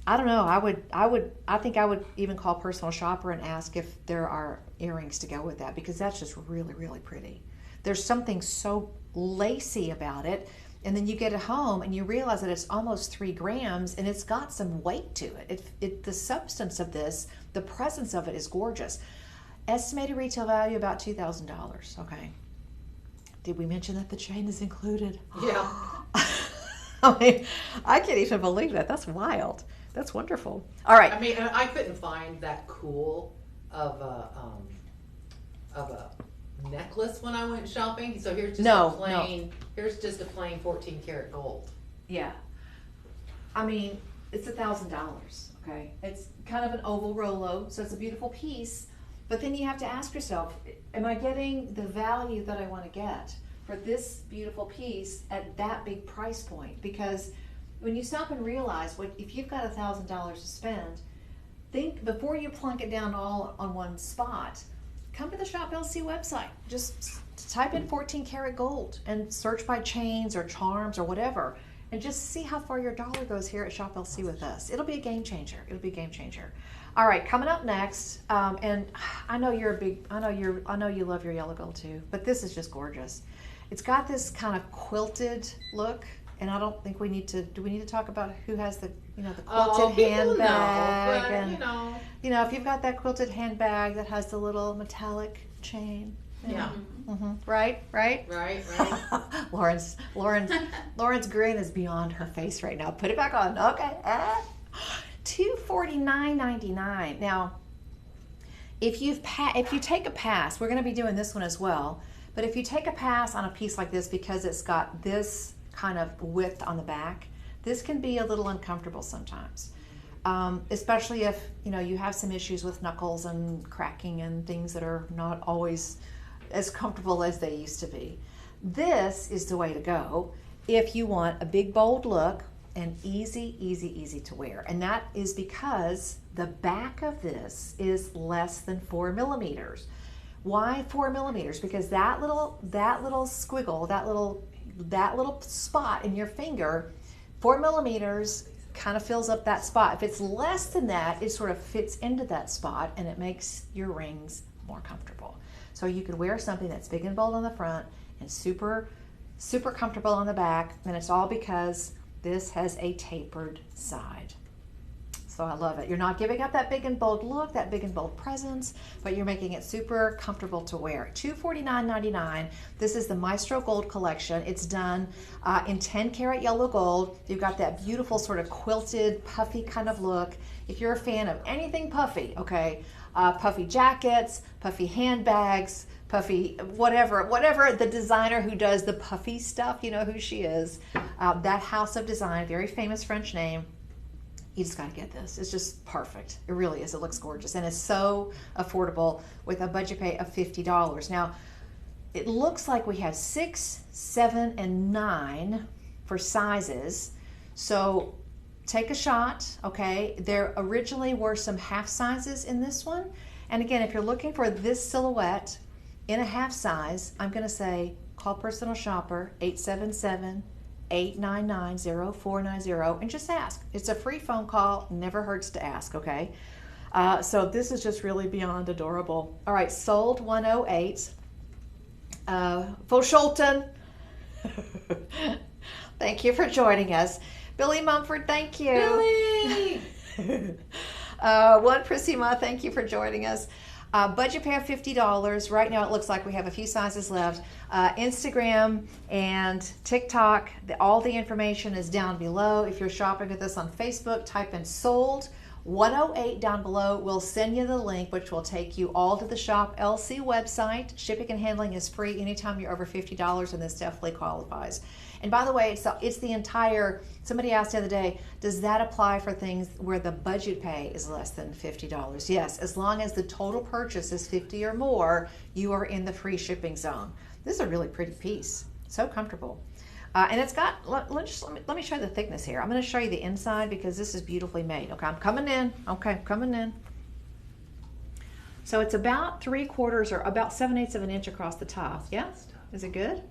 I don't know, I think I would even call Personal Shopper and ask if there are earrings to go with that, because that's just really, really pretty. There's something so lacy about it. And then you get it home and you realize that it's almost 3 grams and it's got some weight to it. The substance of this, the presence of it is gorgeous. Estimated retail value about $2,000. Okay. Did we mention that the chain is included? Yeah. I mean, I can't even believe that. That's wild. That's wonderful. All right. I mean, I couldn't find that cool of a necklace when I went shopping. So here's just here's just a plain 14 karat gold. Yeah. I mean, it's $1,000. Okay. It's kind of an oval Rolo, so it's a beautiful piece. But then you have to ask yourself, am I getting the value that I want to get for this beautiful piece at that big price point? Because when you stop and realize, if you've got $1,000 to spend, think before you plunk it down all on one spot. Come to the Shop LC website. Just type in 14 karat gold and search by chains or charms or whatever, and just see how far your dollar goes here at Shop LC with us. It'll be a game changer. It'll be a game changer. All right, coming up next, and I know you love your yellow gold too, but this is just gorgeous. It's got this kind of quilted look. And I don't think do we need to talk about who has the quilted handbag? If you've got that quilted handbag that has the little metallic chain. Yeah. Mm-hmm. Right. Right. Lauren's grin is beyond her face right now. Put it back on. Okay. $249.99. Now, if you take a pass, we're going to be doing this one as well. But if you take a pass on a piece like this because it's got this kind of width on the back, this can be a little uncomfortable sometimes, especially if you have some issues with knuckles and cracking and things that are not always as comfortable as they used to be. This is the way to go if you want a big bold look and easy to wear, and that is because the back of this is less than 4 millimeters. Why 4 millimeters? Because that little squiggle, that little spot in your finger, 4 millimeters kind of fills up that spot. If it's less than that, it sort of fits into that spot and it makes your rings more comfortable. So you could wear something that's big and bold on the front and super comfortable on the back, and it's all because this has a tapered side. So I love it. You're not giving up that big and bold look, that big and bold presence, but you're making it super comfortable to wear. $249.99. This is the Maestro Gold Collection. It's done in 10 karat yellow gold. You've got that beautiful sort of quilted, puffy kind of look. If you're a fan of anything puffy, okay, puffy jackets, puffy handbags, puffy whatever the designer who does the puffy stuff, you know who she is. That house of design, very famous French name. You just got to get this. It's just perfect. It really is. It looks gorgeous. And it's so affordable with a budget pay of $50. Now, it looks like we have 6, 7, and 9 for sizes. So take a shot, okay? There originally were some half sizes in this one. And again, if you're looking for this silhouette in a half size, I'm going to say call Personal Shopper 877-899-0490 and just ask. It's a free phone call. Never hurts to ask, okay? So this is just really beyond adorable. All right, sold 108. Fosholton. Thank you for joining us. Billy Mumford, thank you. Billy! One Prisima, thank you for joining us. Budget pay of $50. Right now it looks like we have a few sizes left. Instagram and TikTok, all the information is down below. If you're shopping with us on Facebook, type in sold 108 down below. We'll send you the link, which will take you all to the Shop LC website. Shipping and handling is free anytime you're over $50, and this definitely qualifies. And by the way, it's the entire, somebody asked the other day, does that apply for things where the budget pay is less than $50? Yes, as long as the total purchase is $50 or more, you are in the free shipping zone. This is a really pretty piece, so comfortable. And it's got, let me show you the thickness here. I'm going to show you the inside because this is beautifully made. Okay, I'm coming in. Okay, coming in. So it's about 3/4 or about 7/8 of an inch across the top. Yeah, is it good?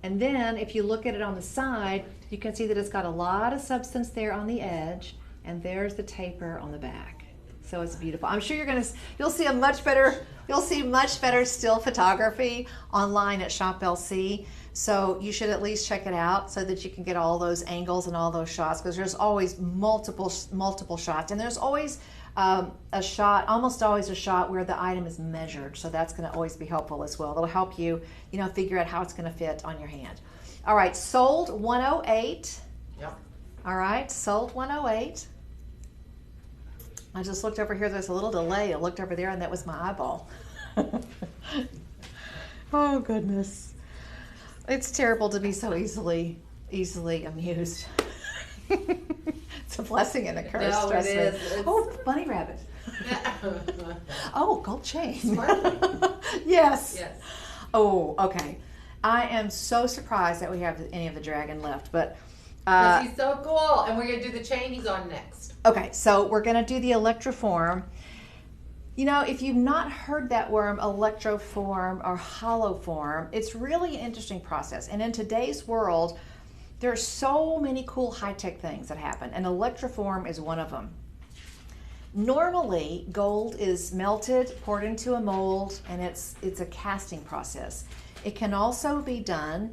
And then if you look at it on the side, you can see that it's got a lot of substance there on the edge, and there's the taper on the back. So it's beautiful. I'm sure you'll see much better still photography online at Shop LC. So you should at least check it out so that you can get all those angles and all those shots, because there's always multiple shots, and there's always a shot, almost always a shot where the item is measured. So that's going to always be helpful as well. That'll help you, figure out how it's going to fit on your hand. All right, sold 108. Yep. All right, sold 108. I just looked over here. There's a little delay. I looked over there, and that was my eyeball. Oh goodness. It's terrible to be so easily amused. It's a blessing and a curse. No, it is. Oh, bunny rabbit. Oh, gold chain. Yes. Yes. Oh, okay. I am so surprised that we have any of the dragon left, but because he's so cool, and we're gonna do the chain he's on next. Okay, so we're gonna do the electroform. If you've not heard that worm, electroform or holoform, it's really an interesting process. And in today's world, there are so many cool high-tech things that happen, and electroform is one of them. Normally, gold is melted, poured into a mold, and it's a casting process. It can also be done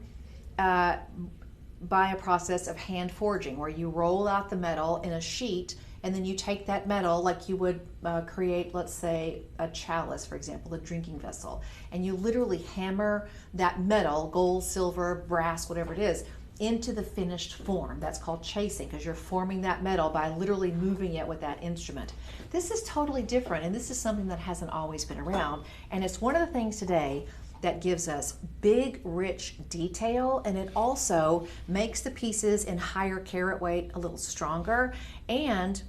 by a process of hand forging, where you roll out the metal in a sheet, and then you take that metal like you would create, let's say, a chalice, for example, a drinking vessel, and you literally hammer that metal, gold, silver, brass, whatever it is, into the finished form. That's called chasing, because you're forming that metal by literally moving it with that instrument. This is totally different, and this is something that hasn't always been around, and it's one of the things today that gives us big, rich detail, and it also makes the pieces in higher carat weight a little stronger, and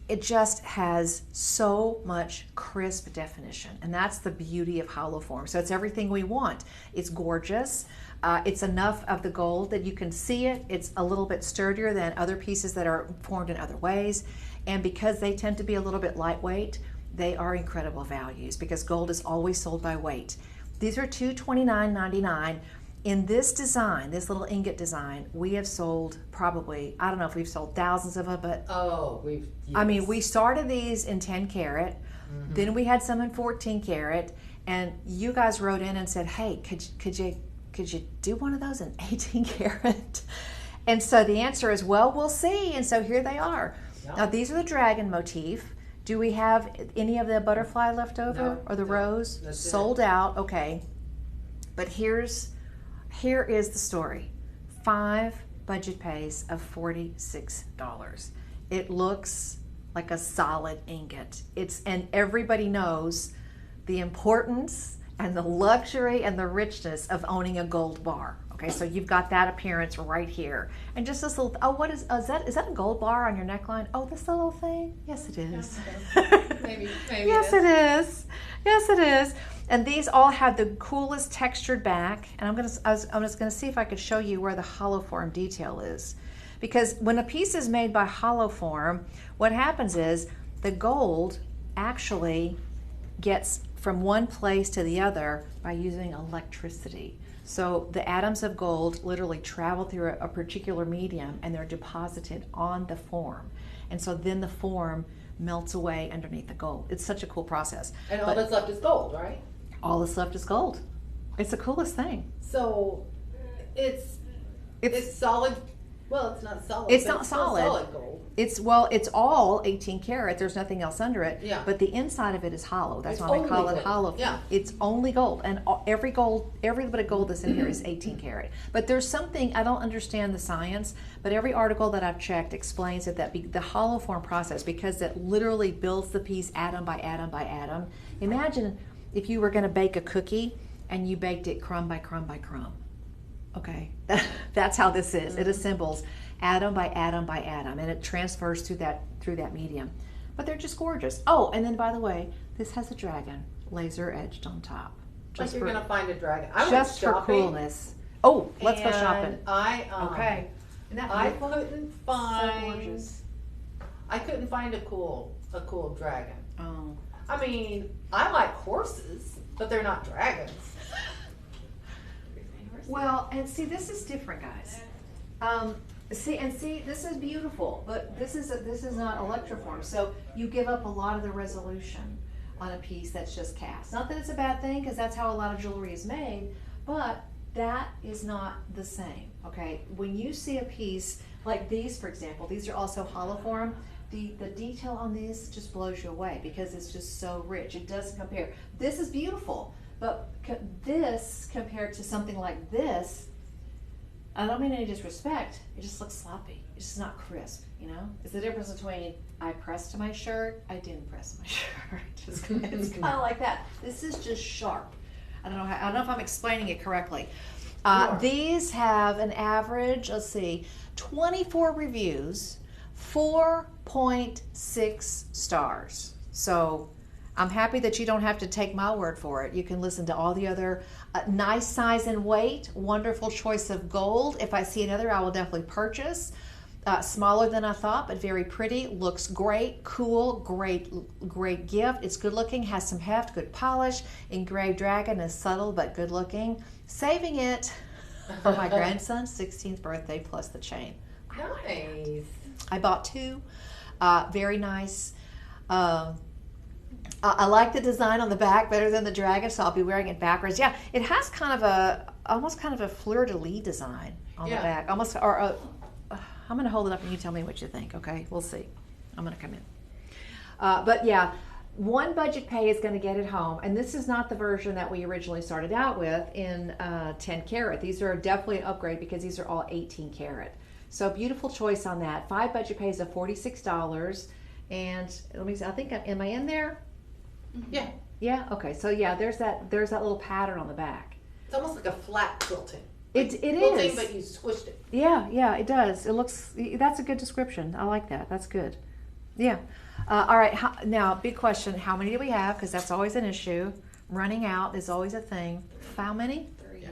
it just has so much crisp definition, and that's the beauty of holoform. So it's everything we want. It's gorgeous. It's enough of the gold that you can see it. It's a little bit sturdier than other pieces that are formed in other ways, and because they tend to be a little bit lightweight, they are incredible values, because gold is always sold by weight. These are $229.99. In this design, this little ingot design, we have sold probably, I don't know if we've sold thousands of them, but Yes. I mean, we started these in 10 karat, then we had some in 14 karat, and you guys wrote in and said, hey, could you do one of those in 18 karat? And so the answer is, well, we'll see. And so here they are. Yep. Now these are the dragon motif. Do we have any of the butterfly left over, No, or the rose? that's it. Sold out. Okay. But here is the story. 5 budget pays of $46. It looks like a solid ingot. And everybody knows the importance and the luxury and the richness of owning a gold bar. Okay, so you've got that appearance right here. And just this little, is that a gold bar on your neckline? Oh, this little thing? Yes, it is. Maybe Yes, it is. Yes, it is. And these all have the coolest textured back. And I'm just gonna see if I could show you where the holoform detail is. Because when a piece is made by holoform, what happens is the gold actually gets from one place to the other by using electricity. So the atoms of gold literally travel through a particular medium, and they're deposited on the form. And so then the form melts away underneath the gold. It's such a cool process. And all that's left is gold, right? All that's left is gold. It's the coolest thing. So it's solid Well, it's not solid. It's but not still solid. gold. It's all 18 karat. There's nothing else under it. Yeah. But the inside of it is hollow. That's It's why we call only it gold. hollow. Yeah. It's only gold, and every bit of gold that's in here is 18 karat. But there's something, I don't understand the science, but every article that I've checked explains that the hollow form process, because it literally builds the piece atom by atom by atom. Imagine if you were going to bake a cookie and you baked it crumb by crumb by crumb. Okay, that's how this is. It assembles atom by atom by atom, and it transfers through that medium. But they're just gorgeous. Oh, and then by the way, this has a dragon laser edged on top. Like you're gonna find a dragon. I went Just for shopping, coolness. Oh, let's go and shopping. I Isn't that I beautiful? couldn't So find. gorgeous. I couldn't find a cool dragon. Oh. I mean, I like horses, but they're not dragons. Well, and see, this is different, guys. See, this is beautiful, but this is not electroform. So you give up a lot of the resolution on a piece that's just cast. Not that it's a bad thing, because that's how a lot of jewelry is made, but that is not the same. Okay, when you see a piece like these, for example, these are also hollow form. The detail on these just blows you away because it's just so rich. It doesn't compare. This is beautiful, but this compared to something like this, I don't mean any disrespect, it just looks sloppy. It's just not crisp, you know? It's the difference between I pressed my shirt, I didn't press my shirt. It's kind of like that. This is just sharp. I don't know if I'm explaining it correctly. These have an average, let's see, 24 reviews, 4.6 stars. So I'm happy that you don't have to take my word for it. You can listen to all the other nice size and weight, wonderful choice of gold. If I see another, I will definitely purchase. Smaller than I thought, but very pretty. Looks great, cool, great gift. It's good looking, has some heft, good polish. Engraved dragon is subtle but good looking. Saving it for my grandson's 16th birthday plus the chain. Nice. I bought two. Very nice. I like the design on the back better than the dragon, so I'll be wearing it backwards. Yeah, it has almost kind of a fleur-de-lis design on the back. I'm going to hold it up and you tell me what you think, okay? We'll see. I'm going to come in. But yeah, one budget pay is going to get it home, and this is not the version that we originally started out with in 10 karat. These are definitely an upgrade because these are all 18 karat. So beautiful choice on that. 5 budget pays of $46. And let me see, I think, am I in there? Yeah. Yeah, okay. So yeah, there's that little pattern on the back. It's almost like a flat quilting. It Quilting, is. but you squished it. Yeah, it does. It looks, that's a good description. I like that. That's good. Yeah. All right. Now, big question. How many do we have? Because that's always an issue. Running out is always a thing. How many? 3. Yeah.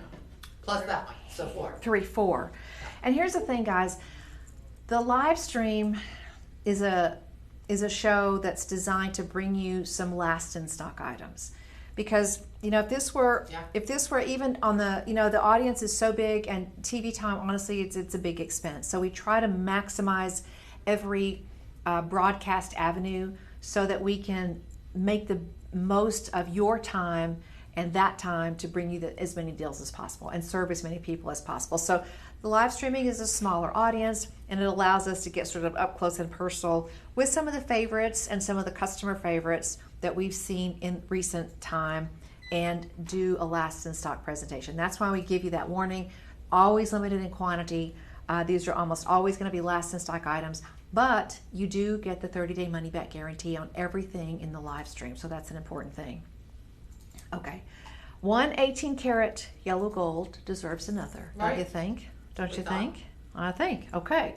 Plus that one. So 4. 4. And here's the thing, guys. The live stream is a show that's designed to bring you some last in stock items. Because, you know, if this were even on the, you know, the audience is so big, and TV time, honestly, it's a big expense. So we try to maximize every broadcast avenue so that we can make the most of your time and that time to bring you as many deals as possible and serve as many people as possible. So the live streaming is a smaller audience, and it allows us to get sort of up close and personal with some of the favorites and some of the customer favorites that we've seen in recent time, and do a last in stock presentation. That's why we give you that warning. Always limited in quantity. These are almost always going to be last in stock items, but you do get the 30-day money back guarantee on everything in the live stream. So that's an important thing. Okay. One 18 karat yellow gold deserves another. Right. Don't you think? Don't you think? I think. Okay.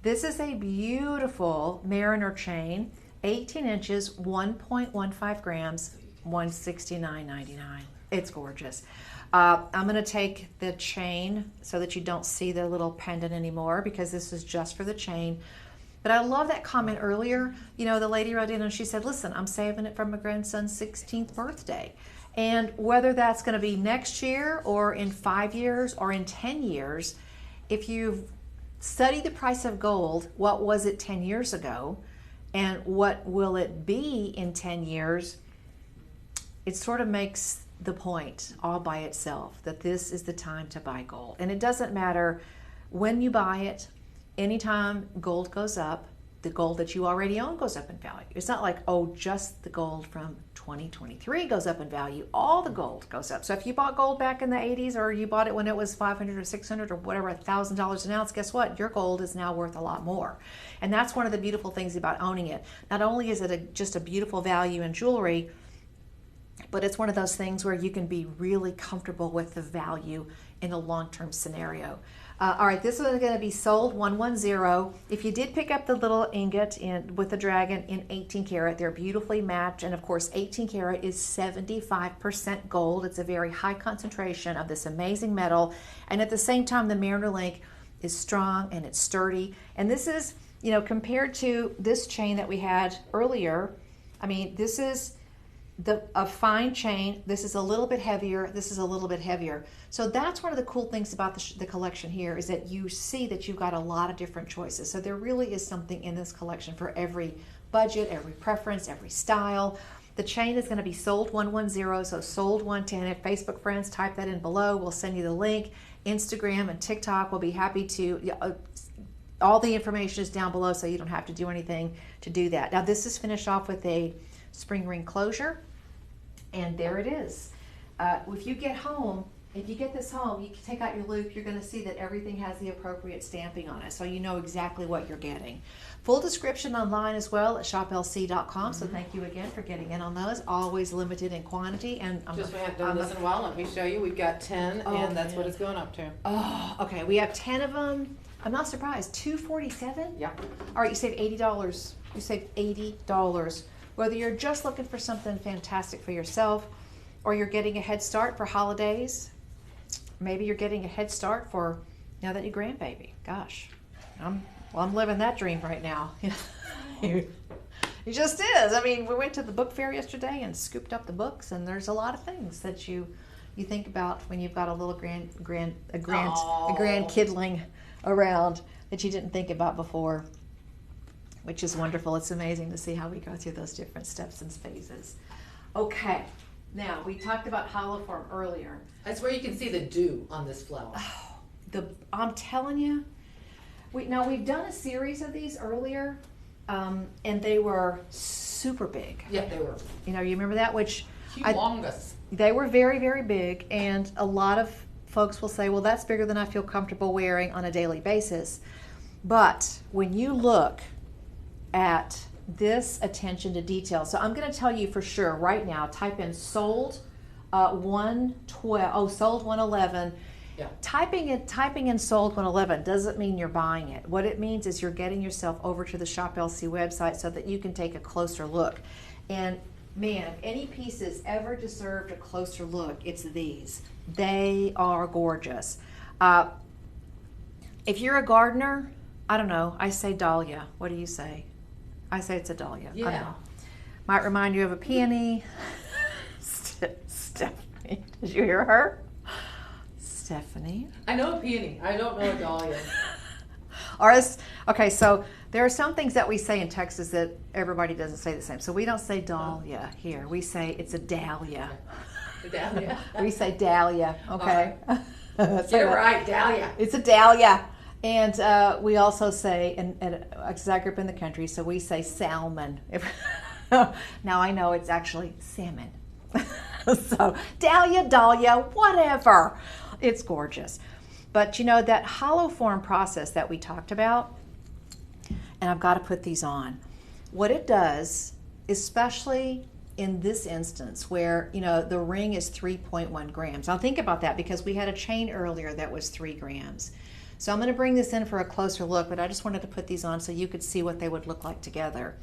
This is a beautiful Mariner chain, 18 inches, 1.15 grams, $169.99. It's gorgeous. I'm going to take the chain so that you don't see the little pendant anymore, because this is just for the chain. But I love that comment earlier. You know, the lady wrote in and she said, listen, I'm saving it for my grandson's 16th birthday. And whether that's going to be next year or in 5 years or in 10 years, if you've studied the price of gold, what was it 10 years ago, and what will it be in 10 years, it sort of makes the point all by itself that this is the time to buy gold. And it doesn't matter when you buy it. anytime gold goes up, the gold that you already own goes up in value. It's not like, oh, just the gold from 2023 goes up in value. All the gold goes up. So if you bought gold back in the 80s, or you bought it when it was 500 or 600 or whatever, $1,000 an ounce, guess what? Your gold is now worth a lot more. And that's one of the beautiful things about owning it. Not only is it just a beautiful value in jewelry, but it's one of those things where you can be really comfortable with the value in a long-term scenario. All right, this is going to be sold 110. If you did pick up the little ingot with the dragon in 18 karat, they're beautifully matched. And of course, 18 karat is 75% gold. It's a very high concentration of this amazing metal. And at the same time, the Mariner Link is strong and it's sturdy. And this is, you know, compared to this chain that we had earlier, I mean, this is a fine chain. This is a little bit heavier. This is a little bit heavier. So that's one of the cool things about the collection here, is that you see that you've got a lot of different choices. So there really is something in this collection for every budget, every preference, every style. The chain is going to be sold 110, so sold 110. If Facebook friends, type that in below. We'll send you the link. Instagram and TikTok will be happy to. All the information is down below, so you don't have to do anything to do that. Now this is finished off with a spring ring closure. And there it is. If you get home, if you get this home, you can take out your loop, you're going to see that everything has the appropriate stamping on it, so you know exactly what you're getting. Full description online as well at shoplc.com, so thank you again for getting in on those. Always limited in quantity. And we haven't done this in a while. Let me show you. We've got 10, and that's what it's going up to. Oh, okay. We have 10 of them. I'm not surprised. $247? Yeah. All right, you save $80. You save $80. Whether you're just looking for something fantastic for yourself, or you're getting a head start for holidays, maybe you're getting a head start for now that your grandbaby. Gosh, I'm living that dream right now. It just is. I mean, we went to the book fair yesterday and scooped up the books, and there's a lot of things that you think about when you've got a little grandkidling around that you didn't think about before, which is wonderful. It's amazing to see how we go through those different steps and phases. Okay, now we talked about hollow form earlier. That's where you can see the dew on this flower. Oh, I'm telling you, we've done a series of these earlier, and they were super big. Yeah, they were. You know, you remember that? Humongous. They were very, very big, and a lot of folks will say, well, that's bigger than I feel comfortable wearing on a daily basis. But when you look at this attention to detail, so I'm going to tell you for sure right now, type in sold 112, sold 111. Yeah. Typing in sold 111 doesn't mean you're buying it. What it means is you're getting yourself over to the Shop LC website so that you can take a closer look. And man, if any pieces ever deserved a closer look, it's these. They are gorgeous. If you're a gardener, I don't know, I say dahlia. What do you say? I say it's a dahlia. Yeah. I don't know. Might remind you of a peony. Stephanie, did you hear her? Stephanie. I know a peony. I don't know a dahlia. Okay, so there are some things that we say in Texas that everybody doesn't say the same. So we don't say dahlia here. We say it's a dahlia. A dahlia. We say dahlia, okay? Right. You're right, dahlia. It's a dahlia. And we also say, because I grew up in the country, so we say salmon. Now I know it's actually salmon. So dahlia, whatever. It's gorgeous. But you know, that hollow form process that we talked about, and I've got to put these on. What it does, especially in this instance where, you know, the ring is 3.1 grams. Now think about that, because we had a chain earlier that was 3 grams. So I'm going to bring this in for a closer look, but I just wanted to put these on so you could see what they would look like together.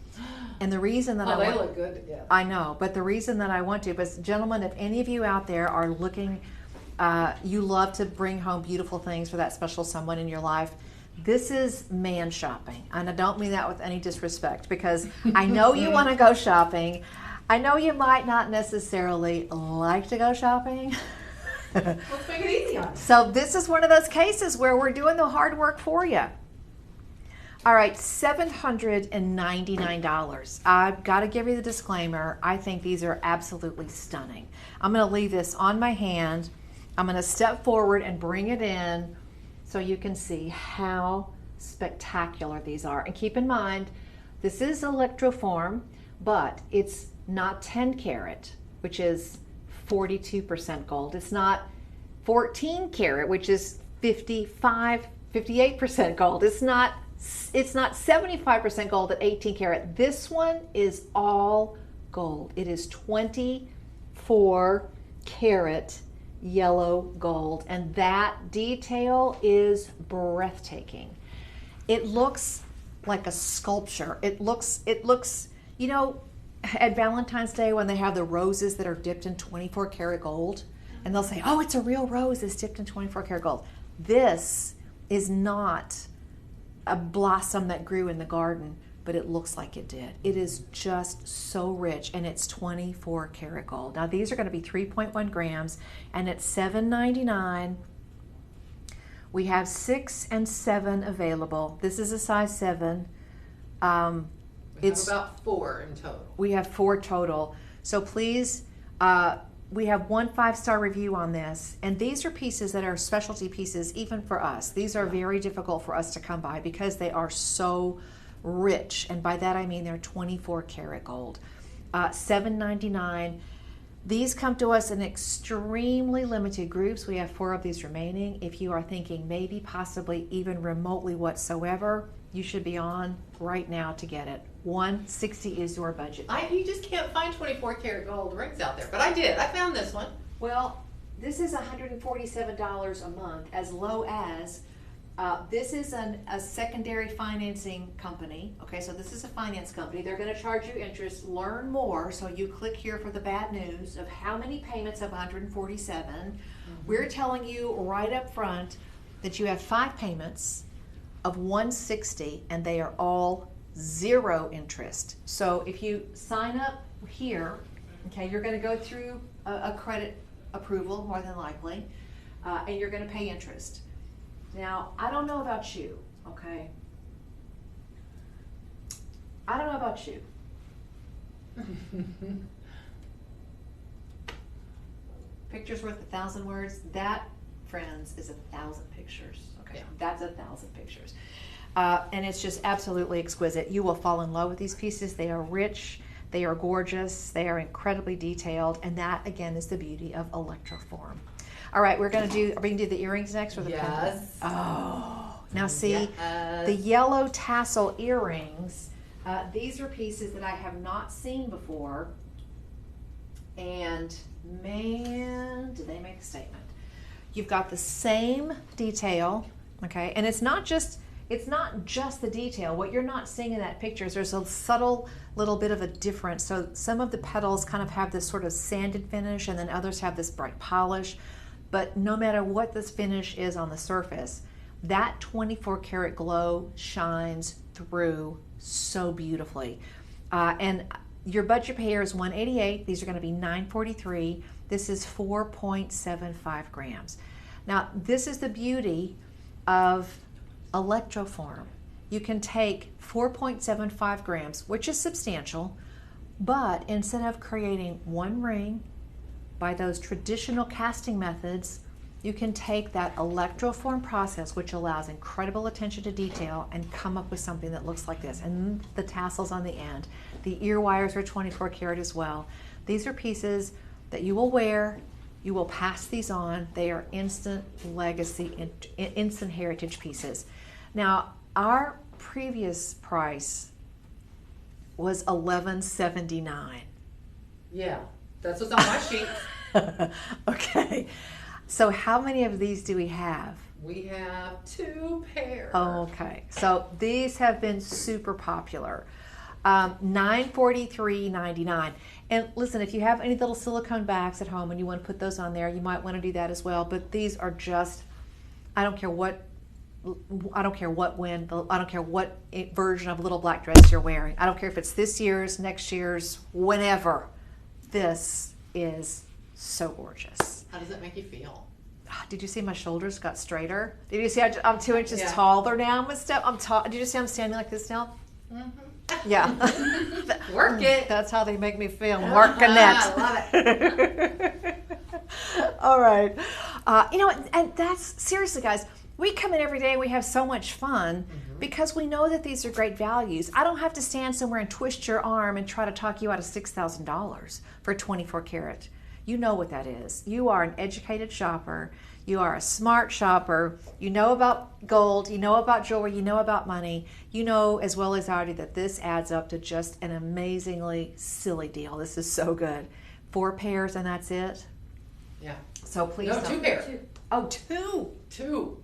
And the reason that they look good together. I know, but the reason that I want to, but gentlemen, if any of you out there are looking, you love to bring home beautiful things for that special someone in your life, this is man shopping. And I don't mean that with any disrespect, because I know you want to go shopping. I know you might not necessarily like to go shopping. Let's make it easy on you. So this is one of those cases where we're doing the hard work for you. All right, $799. I've got to give you the disclaimer. I think these are absolutely stunning. I'm going to leave this on my hand. I'm going to step forward and bring it in so you can see how spectacular these are. And keep in mind, this is electroform, but it's not 10 karat, which is 42% gold. It's not 14 karat, which is 58% gold. It's not 75% gold at 18 karat. This one is all gold. It is 24 karat yellow gold, and that detail is breathtaking. It looks like a sculpture. It looks, you know, at Valentine's Day when they have the roses that are dipped in 24 karat gold, and they'll say, oh, it's a real rose that's dipped in 24 karat gold. This is not a blossom that grew in the garden, but it looks like it did. It is just so rich, and it's 24 karat gold. Now these are going to be 3.1 grams, and it's $7.99. We have 6 and 7 available. This is a size 7. We have about 4 in total. We have 4 total. So please, we have 1 5-star review on this, and these are pieces that are specialty pieces even for us. These are very difficult for us to come by because they are so rich, and by that I mean they're 24 karat gold. $7.99. These come to us in extremely limited groups. We have 4 of these remaining. If you are thinking maybe, possibly, even remotely whatsoever, you should be on right now to get it. $160 is your budget. You just can't find 24 karat gold rings out there, but I did. I found this one. Well, this is $147 a month, as low as this is a secondary financing company. Okay, so this is a finance company. They're going to charge you interest. Learn more. So you click here for the bad news of how many payments of 147. Mm-hmm. We're telling you right up front that you have 5 payments of 160, and they are all 0 interest. So if you sign up here, okay, you're going to go through a credit approval more than likely, and you're going to pay interest. Now, I don't know about you, okay? I don't know about you. Picture's worth 1,000 words. That, friends, is 1,000 pictures. Okay, yeah. That's 1,000 pictures. And it's just absolutely exquisite. You will fall in love with these pieces. They are rich. They are gorgeous. They are incredibly detailed. And that, again, is the beauty of electroform. All right, are we going to do the earrings next or the pendant? Oh, now see, the yellow tassel earrings, these are pieces that I have not seen before, and man, do they make a statement. You've got the same detail, okay, and it's not just the detail. What you're not seeing in that picture is there's a subtle little bit of a difference. So some of the petals kind of have this sort of sanded finish, and then others have this bright polish. But no matter what this finish is on the surface, that 24 karat glow shines through so beautifully. And your budget pair is $188. These are going to be $943. This is 4.75 grams. Now, this is the beauty of electroform. You can take 4.75 grams, which is substantial, but instead of creating one ring by those traditional casting methods, you can take that electroform process, which allows incredible attention to detail, and come up with something that looks like this. And the tassels on the end. The ear wires are 24 karat as well. These are pieces that you will wear. You will pass these on. They are instant legacy, instant heritage pieces. Now, our previous price was $11.79. Yeah. That's what's on my sheet. Okay. So how many of these do we have? We have 2 pairs. Okay. So these have been super popular. $943.99. And listen, if you have any little silicone bags at home and you want to put those on there, you might want to do that as well. But these are just, I don't care what version of Little Black Dress you're wearing. I don't care if it's this year's, next year's, whenever. This is so gorgeous. How does it make you feel? Did you see my shoulders got straighter? Did you see I'm 2 inches taller now? I'm tall. Did you see I'm standing like this now? Mm-hmm. Yeah. Work it. That's how they make me feel. Working it. I love it. All right. And that's seriously, guys. We come in every day and we have so much fun because we know that these are great values. I don't have to stand somewhere and twist your arm and try to talk you out of $6,000 for 24 karat. You know what that is. You are an educated shopper. You are a smart shopper. You know about gold. You know about jewelry. You know about money. You know as well as I do that this adds up to just an amazingly silly deal. This is so good. 4 pairs and that's it? Yeah. So please No, 2 pairs. Oh, 2. 2.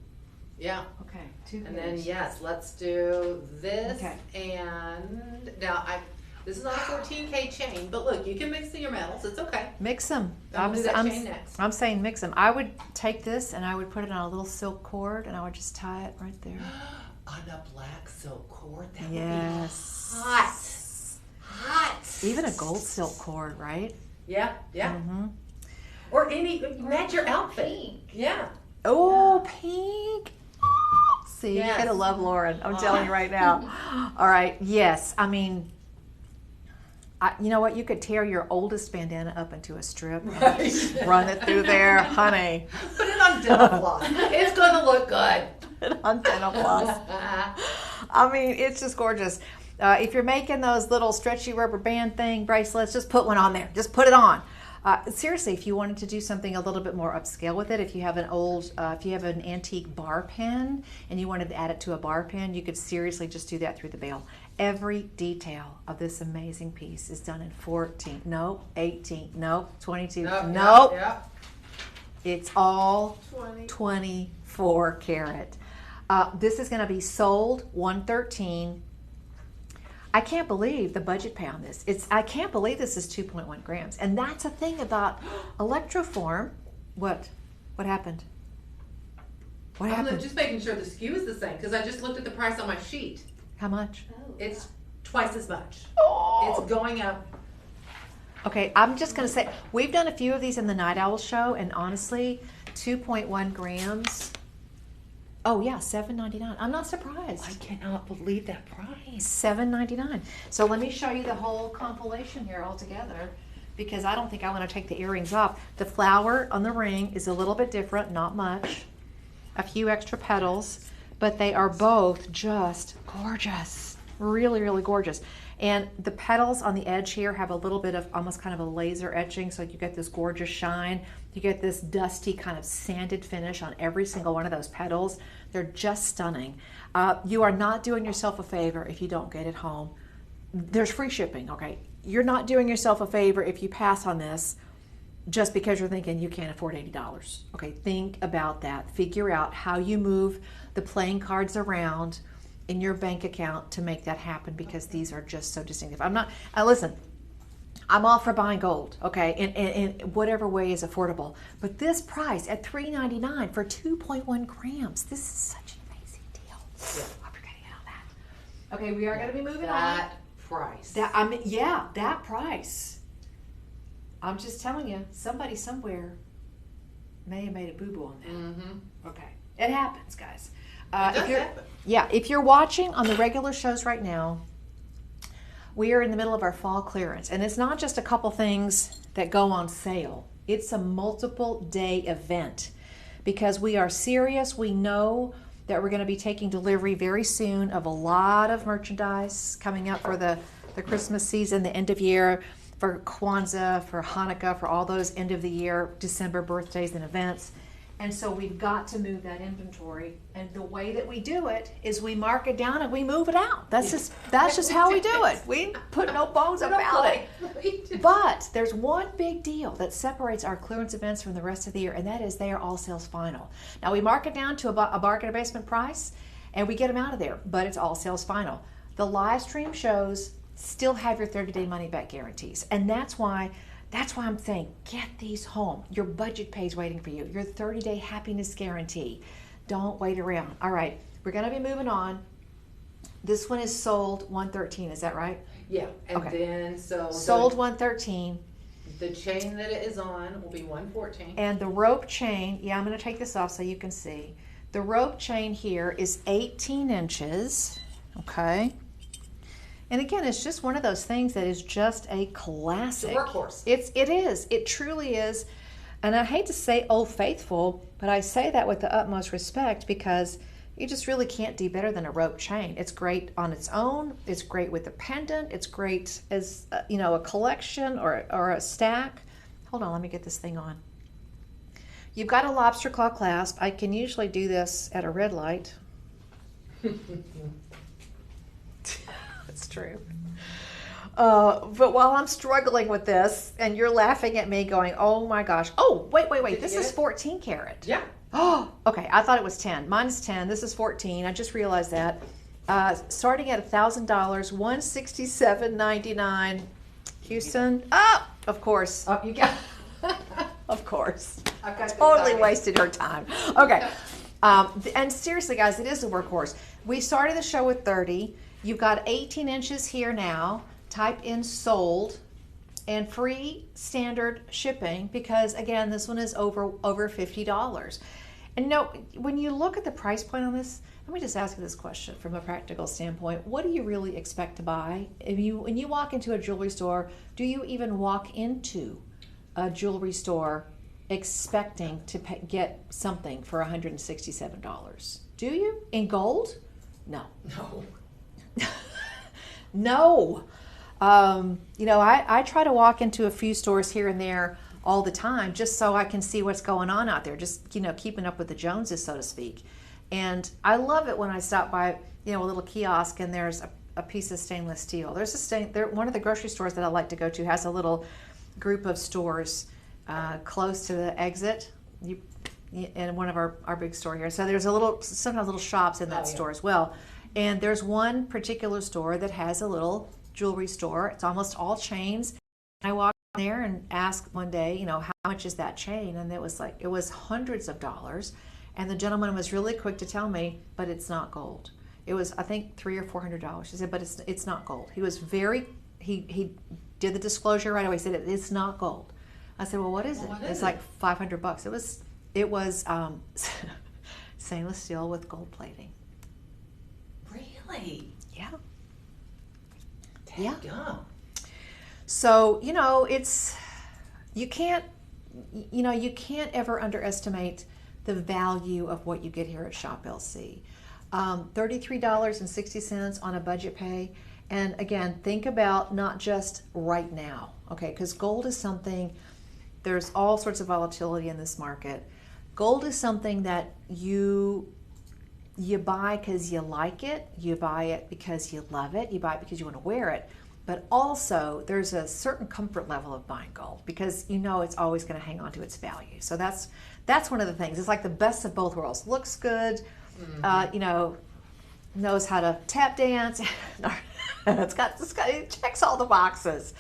Yeah. Okay, 2 And pairs. then yes, let's do this. Okay. And now this is not a 14K chain, but look, you can mix your metals. It's okay. Mix them. I'm do that chain next. I'm saying mix them. I would take this and I would put it on a little silk cord and I would just tie it right there. On a black silk cord, that Yes. would be hot. Hot. Even a gold silk cord, right? Yeah, yeah. Mm-hmm. Or match your outfit. Pink. Yeah. Oh, pink. See, Yes. you're going to love Lauren. I'm telling you right now. All right. Yes. I mean, you know what? You could tear your oldest bandana up into a strip. Right. Run it through there. Honey. Put it on dental floss. It's going to look good. On dental floss. I mean, it's just gorgeous. If you're making those little stretchy rubber band thing bracelets, just put one on there. Just put it on. Seriously, if you wanted to do something a little bit more upscale with it, if you have an antique bar pin and you wanted to add it to a bar pin, you could seriously just do that through the bail. Every detail of this amazing piece is done in 14, nope, 18, nope, 22, nope. Yep. It's all 20. 24 karat. This is going to be sold 113. I can't believe the budget pay on this. I can't believe this is 2.1 grams. And that's a thing about electroform. What happened? What happened? I'm just making sure the SKU is the same because I just looked at the price on my sheet. How much? Oh, It's twice as much. Oh. It's going up. Okay, I'm just going to say, we've done a few of these in the Night Owl show, and honestly, 2.1 grams. Oh yeah, $7.99. I'm not surprised. I cannot believe that price. $7.99. So let me show you the whole compilation here all together, because I don't think I want to take the earrings off. The flower on the ring is a little bit different, not much. A few extra petals, but they are both just gorgeous. Really, really gorgeous. And the petals on the edge here have a little bit of almost kind of a laser etching, so you get this gorgeous shine. You get this dusty kind of sanded finish on every single one of those petals. They're just stunning. You are not doing yourself a favor if you don't get it home. There's free shipping, okay? You're not doing yourself a favor if you pass on this just because you're thinking you can't afford $80. Okay, think about that. Figure out how you move the playing cards around in your bank account to make that happen, because these are just so distinctive. Listen, I'm all for buying gold, okay, in whatever way is affordable. But this price at $3.99 for 2.1 grams, this is such an amazing deal. Yeah. Hope you're getting it on that. Okay, we are going to be moving on. That price. That price. I'm just telling you, somebody somewhere may have made a boo-boo on that. Mm-hmm. Okay, it happens, guys. It does happen. Yeah, if you're watching on the regular shows right now, we are in the middle of our fall clearance, and it's not just a couple things that go on sale. It's a multiple day event, because we are serious. We know that we're going to be taking delivery very soon of a lot of merchandise coming up for the Christmas season, the end of year, for Kwanzaa, for Hanukkah, for all those end of the year, December birthdays and events. And so we've got to move that inventory, and the way that we do it is we mark it down and we move it out. That's just how we do it. We put no bones about it. But there's one big deal that separates our clearance events from the rest of the year, and that is they are all sales final. Now we mark it down to a bargain basement price, and we get them out of there, but it's all sales final. The live stream shows still have your 30-day money back guarantees, and that's why I'm saying, get these home. Your budget pay is waiting for you. Your 30-day happiness guarantee. Don't wait around. All right, we're going to be moving on. This one is sold 113, is that right? Yeah, and Okay. then Sold 113. The chain that it is on will be 114. And the rope chain, I'm going to take this off so you can see. The rope chain here is 18 inches, okay? And again, it's just one of those things that is just a classic. It's a workhorse. It is. It truly is. And I hate to say Old Faithful, But I say that with the utmost respect because you just really can't do better than a rope chain. It's great on its own. It's great with a pendant. It's great as a collection or a stack. Hold on, let me get this thing on. You've got a lobster claw clasp. I can usually do this at a red light. That's true. But while I'm struggling with this, and you're laughing at me going, oh my gosh. Oh, wait. This is 14 karat. Yeah. Oh, okay. I thought it was 10. Mine is 10. This is 14. I just realized that. Starting at $1,000, $167.99. Houston. Oh, of course. Oh, you got. Of course. Okay. Totally wasted her time. Okay. And seriously, guys, it is a workhorse. We started the show with 30. You've got 18 inches here now. Type in sold and free standard shipping because, again, this one is over $50. And when you look at the price point on this, let me just ask you this question from a practical standpoint. What do you really expect to buy? When you walk into a jewelry store, do you even walk into a jewelry store expecting to get something for $167? Do you? In gold? No. No. I try to walk into a few stores here and there all the time just so I can see what's going on out there, just, keeping up with the Joneses, so to speak. And I love it when I stop by, a little kiosk and there's a piece of stainless steel. One of the grocery stores that I like to go to has a little group of stores close to the exit in one of our big store here. So there's sometimes little shops in that store as well. And there's one particular store that has a little jewelry store. It's almost all chains. I walked in there and asked one day, how much is that chain? And it was hundreds of dollars. And the gentleman was really quick to tell me, but it's not gold. It was, I think, $300 or $400. He said, but it's not gold. He was he did the disclosure right away. He said, it's not gold. I said, well, what is it? It's like $500. It was stainless steel with gold plating. Really? Yeah. Yeah. So, you can't ever underestimate the value of what you get here at Shop LC. $33.60 on a budget pay. And again, think about not just right now, okay? Because gold is something, there's all sorts of volatility in this market. Gold is something that you buy because you like it, you buy it because you love it, you buy it because you want to wear it, but also there's a certain comfort level of buying gold because it's always going to hang on to its value. So that's one of the things. It's like the best of both worlds. Looks good, knows how to tap dance. It checks all the boxes.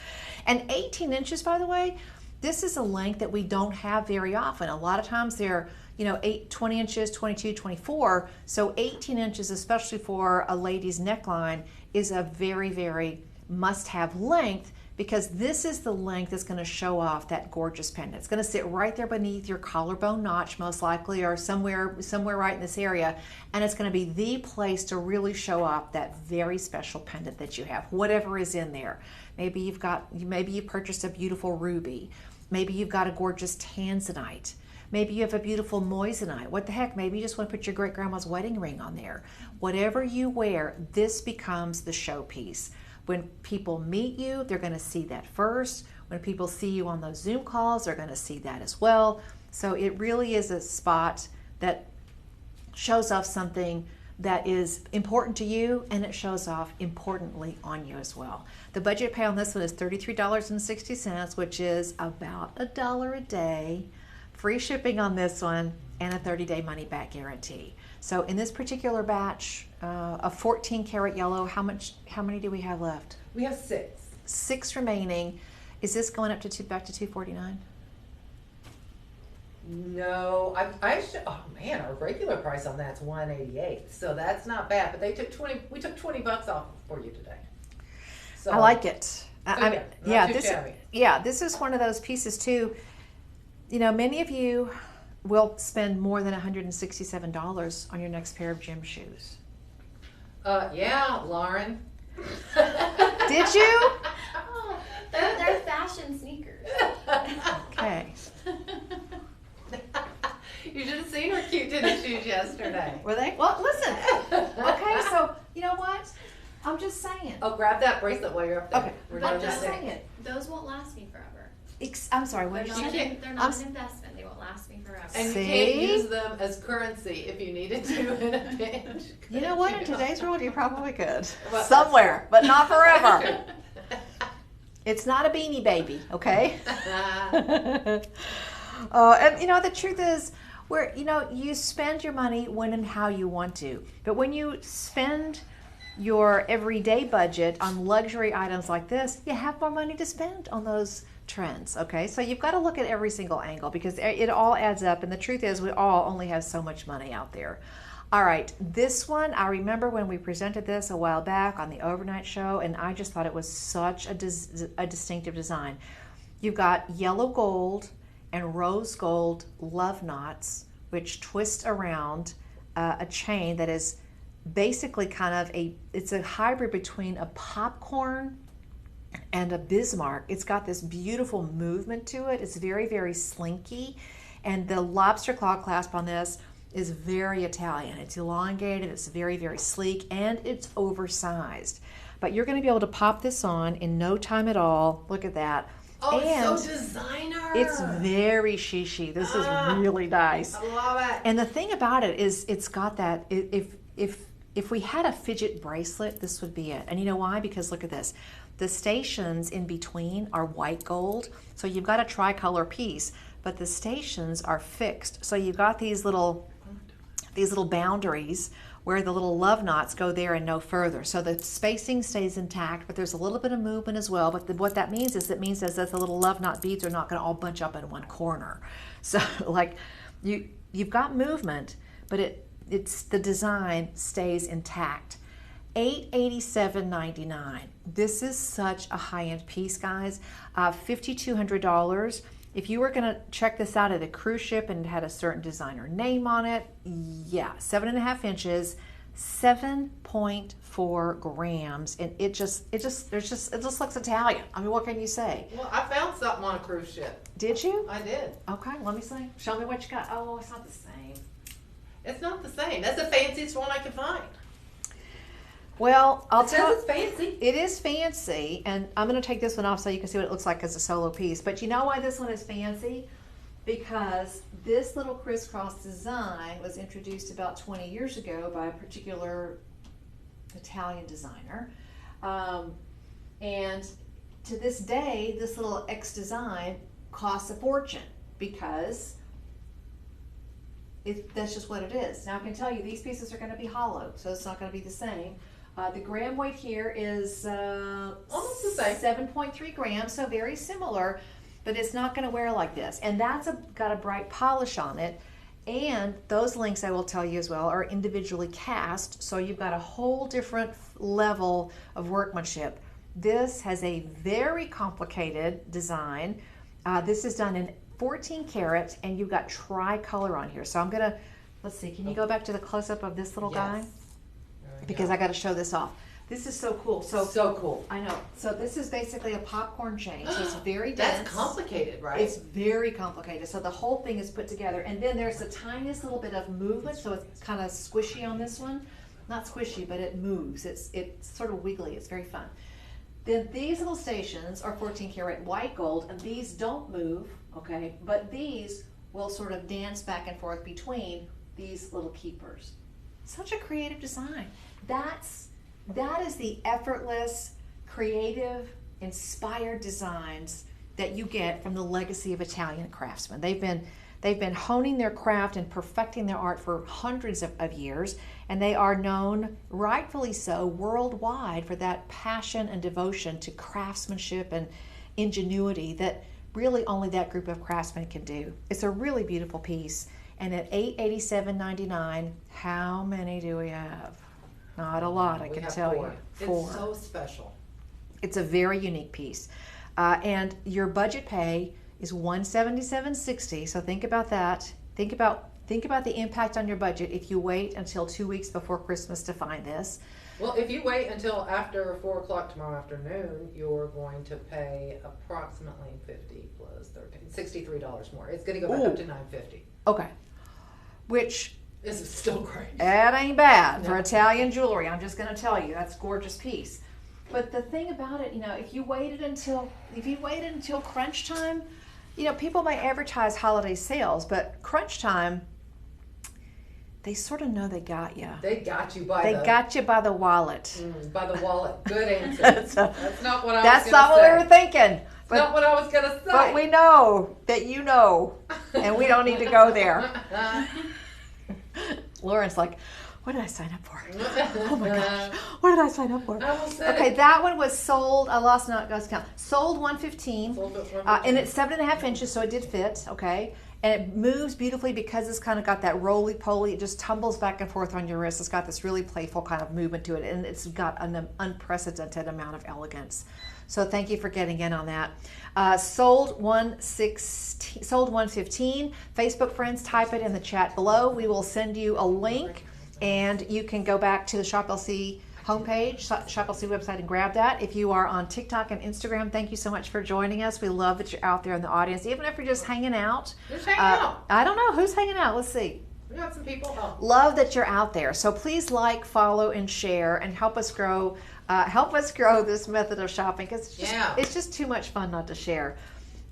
And 18 inches, by the way, this is a length that we don't have very often. A lot of times they're 20 inches, 22, 24. So 18 inches, especially for a lady's neckline, is a very, very must-have length because this is the length that's going to show off that gorgeous pendant. It's going to sit right there beneath your collarbone notch, most likely, or somewhere right in this area, and it's going to be the place to really show off that very special pendant that you have, whatever is in there. Maybe you purchased a beautiful ruby. Maybe you've got a gorgeous tanzanite. Maybe you have a beautiful moissanite. What the heck? Maybe you just want to put your great-grandma's wedding ring on there. Whatever you wear, this becomes the showpiece. When people meet you, they're going to see that first. When people see you on those Zoom calls, they're going to see that as well. So it really is a spot that shows off something that is important to you, and it shows off importantly on you as well. The budget pay on this one is $33.60, which is about $1 a day. Free shipping on this one, and a 30-day money-back guarantee. So in this particular batch, a 14 karat yellow, how many do we have left? We have 6. 6 remaining. Is this going up to back to $249? No, I should. Oh man, our regular price on that's $188, so that's not bad. But they took 20. We took $20 off for you today. So I like it. This is one of those pieces too. Many of you will spend more than $167 on your next pair of gym shoes. Yeah, Lauren. Did you? Oh, they're fashion sneakers. Okay. You should have seen her cute tennis shoes yesterday. Were they? Well, listen. Okay, so you know what? I'm just saying. Oh, grab that bracelet while you're up there. Okay, We're I'm doing just that. saying. Those won't last me forever. I'm sorry, what They're did not, you an, say? they're not an investment. They won't last me forever. And you See? can't use them as currency if you needed to in a pinch. You know what? In today's world, you probably could. Well, Somewhere, but not forever. It's not a Beanie Baby, okay? And you know, the truth is, where you spend your money when and how you want to. But when you spend your everyday budget on luxury items like this, you have more money to spend on those trends, okay? So you've got to look at every single angle because it all adds up, and the truth is we all only have so much money out there. All right, this one, I remember when we presented this a while back on the overnight show, and I just thought it was such a distinctive design. You've got yellow gold and rose gold love knots, which twist around a chain that is basically kind of it's a hybrid between a popcorn and a Bismarck. It's got this beautiful movement to it. It's very, very slinky. And the lobster claw clasp on this is very Italian. It's elongated, it's very, very sleek, and it's oversized. But you're going to be able to pop this on in no time at all. Look at that. Oh, and it's so designer. it's very chic. This is really nice. I love it. And the thing about it is it's got that, if we had a fidget bracelet, this would be it. And you know why? Because look at this. The stations in between are white gold. So you've got a tricolor piece, but the stations are fixed. So you've got these little boundaries where the little love knots go there and no further. So the spacing stays intact, but there's a little bit of movement as well. But what that means is that the little love knot beads are not going to all bunch up in one corner. So like you've got movement, but it's the design stays intact. $887.99. This is such a high-end piece, guys. $5,200. If you were going to check this out at a cruise ship and it had a certain designer name on it, yeah, 7.5 inches, 7.4 grams, and it just looks Italian. I mean, what can you say? Well, I found something on a cruise ship. Did you? I did. Okay, let me see. Show me what you got. Oh, it's not the same. It's not the same. That's the fanciest one I could find. Well, I'll tell you, it's fancy. it is fancy, and I'm going to take this one off so you can see what it looks like as a solo piece. But you know why this one is fancy? Because this little crisscross design was introduced about 20 years ago by a particular Italian designer. And to this day, this little X design costs a fortune because that's just what it is. Now I can tell you these pieces are going to be hollow, so it's not going to be the same. The gram weight here is almost the same, 7.3 grams, so very similar, but it's not going to wear like this. And that's got a bright polish on it. And those links, I will tell you as well, are individually cast, so you've got a whole different level of workmanship. This has a very complicated design. This is done in 14 karat, and you've got tricolor on here. So I'm going to, let's see, can you go back to the close-up of this little guy? Because I got to show this off. This is so cool. So cool. I know. So this is basically a popcorn chain. So it's very dense. That's complicated, right? It's very complicated. So the whole thing is put together. And then there's the tiniest little bit of movement. So it's kind of squishy on this one. Not squishy, but it moves. It's sort of wiggly. It's very fun. Then these little stations are 14 karat white gold, and these don't move, okay? But these will sort of dance back and forth between these little keepers. Such a creative design. That is the effortless, creative, inspired designs that you get from the legacy of Italian craftsmen. They've been honing their craft and perfecting their art for hundreds of years, and they are known, rightfully so, worldwide for that passion and devotion to craftsmanship and ingenuity that really only that group of craftsmen can do. It's a really beautiful piece. And at $887.99, how many do we have? Not a lot, I can tell you. 4. It's so special. It's a very unique piece. And your budget pay is $177.60. So think about that. Think about the impact on your budget if you wait until 2 weeks before Christmas to find this. Well, if you wait until after 4 o'clock tomorrow afternoon, you're going to pay approximately $50 plus $13, $63 more. It's going to go back up to $950. Okay. which This is still great. that ain't bad for No. Italian jewelry. I'm just going to tell you, that's a gorgeous piece. But the thing about it, if you waited until crunch time, people may advertise holiday sales, but crunch time, they sort of know they got you. They got you by got you by the wallet. by the wallet. Good answer. That's That's not what I was That's gonna not say. what we were thinking. But, Not what I was gonna say. but we know that you know, and we don't need to go there. Lauren's like, what did I sign up for? Oh my gosh, what did I sign up for? I will say. Okay, that one was sold. I lost count. Sold 115, Sold at 115. and it's 7.5 inches, so it did fit. Okay, and it moves beautifully because it's kind of got that roly poly. It just tumbles back and forth on your wrist. It's got this really playful kind of movement to it, and it's got an unprecedented amount of elegance. So thank you for getting in on that. Sold 116, sold 115. Facebook friends, type it in the chat below. We will send you a link, and you can go back to the Shop LC homepage, Shop LC website, and grab that. If you are on TikTok and Instagram, thank you so much for joining us. We love that you're out there in the audience, even if you're just hanging out. Who's hanging out? I don't know who's hanging out. Let's see. We got some people. Oh. Love that you're out there. So please like, follow, and share, and help us grow. Help us grow this method of shopping, because it's just too much fun not to share.